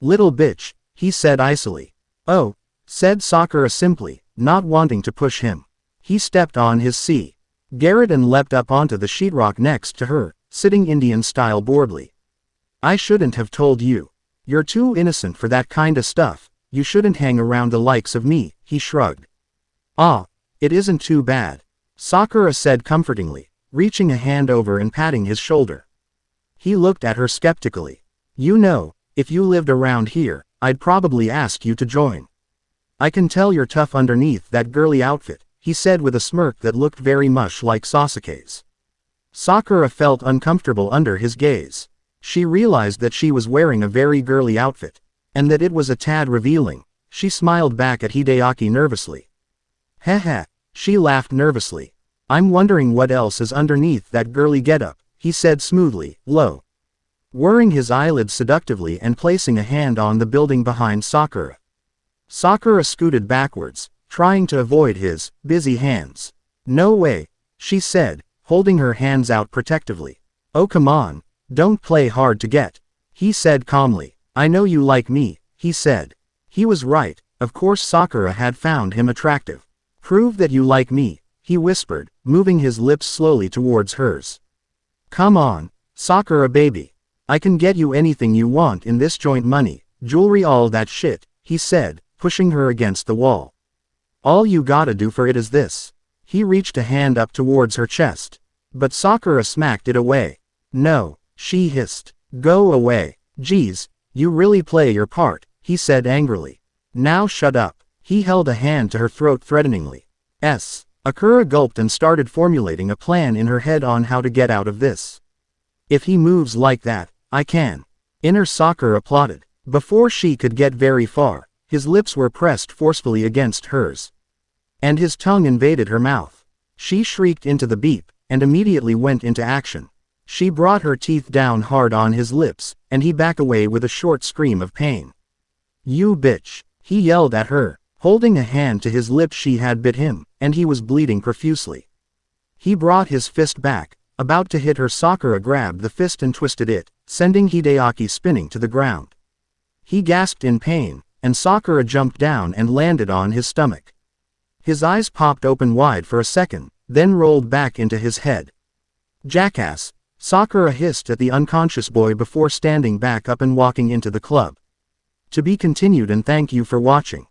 A: Little bitch, he said icily. Oh, said Sakura simply, not wanting to push him. He stepped on his cigarette and leapt up onto the sheetrock next to her, sitting Indian-style boredly. I shouldn't have told you. You're too innocent for that kinda stuff, you shouldn't hang around the likes of me, he shrugged. Ah, it isn't too bad, Sakura said comfortingly, reaching a hand over and patting his shoulder. He looked at her skeptically. You know, if you lived around here, I'd probably ask you to join. I can tell you're tough underneath that girly outfit, he said with a smirk that looked very much like Sasuke's. Sakura felt uncomfortable under his gaze. She realized that she was wearing a very girly outfit, and that it was a tad revealing. She smiled back at Hideaki nervously. Heh, she laughed nervously. I'm wondering what else is underneath that girly getup, he said smoothly, lowering his eyelids seductively and placing a hand on the building behind Sakura. Sakura scooted backwards, trying to avoid his busy hands. No way, she said, holding her hands out protectively. Oh come on, don't play hard to get, he said calmly. I know you like me, he said. He was right, of course Sakura had found him attractive. Prove that you like me, he whispered, moving his lips slowly towards hers. Come on, Sakura baby. I can get you anything you want in this joint, money, jewelry, all that shit, he said, pushing her against the wall. All you gotta do for it is this. He reached a hand up towards her chest. But Sakura smacked it away. No, she hissed. Go away. Geez, you really play your part, he said angrily. Now shut up. He held a hand to her throat threateningly. Akira gulped and started formulating a plan in her head on how to get out of this. If he moves like that, I can. Inner Sakura applauded. Before she could get very far, his lips were pressed forcefully against hers. And his tongue invaded her mouth. She shrieked into the beep, and immediately went into action. She brought her teeth down hard on his lips, and he backed away with a short scream of pain. You bitch, he yelled at her, holding a hand to his lips. She had bit him, and he was bleeding profusely. He brought his fist back, about to hit her. Sakura grabbed the fist and twisted it, sending Hideaki spinning to the ground. He gasped in pain, and Sakura jumped down and landed on his stomach. His eyes popped open wide for a second, then rolled back into his head. Jackass, Sakura hissed at the unconscious boy before standing back up and walking into the club. To be continued, and thank you for watching.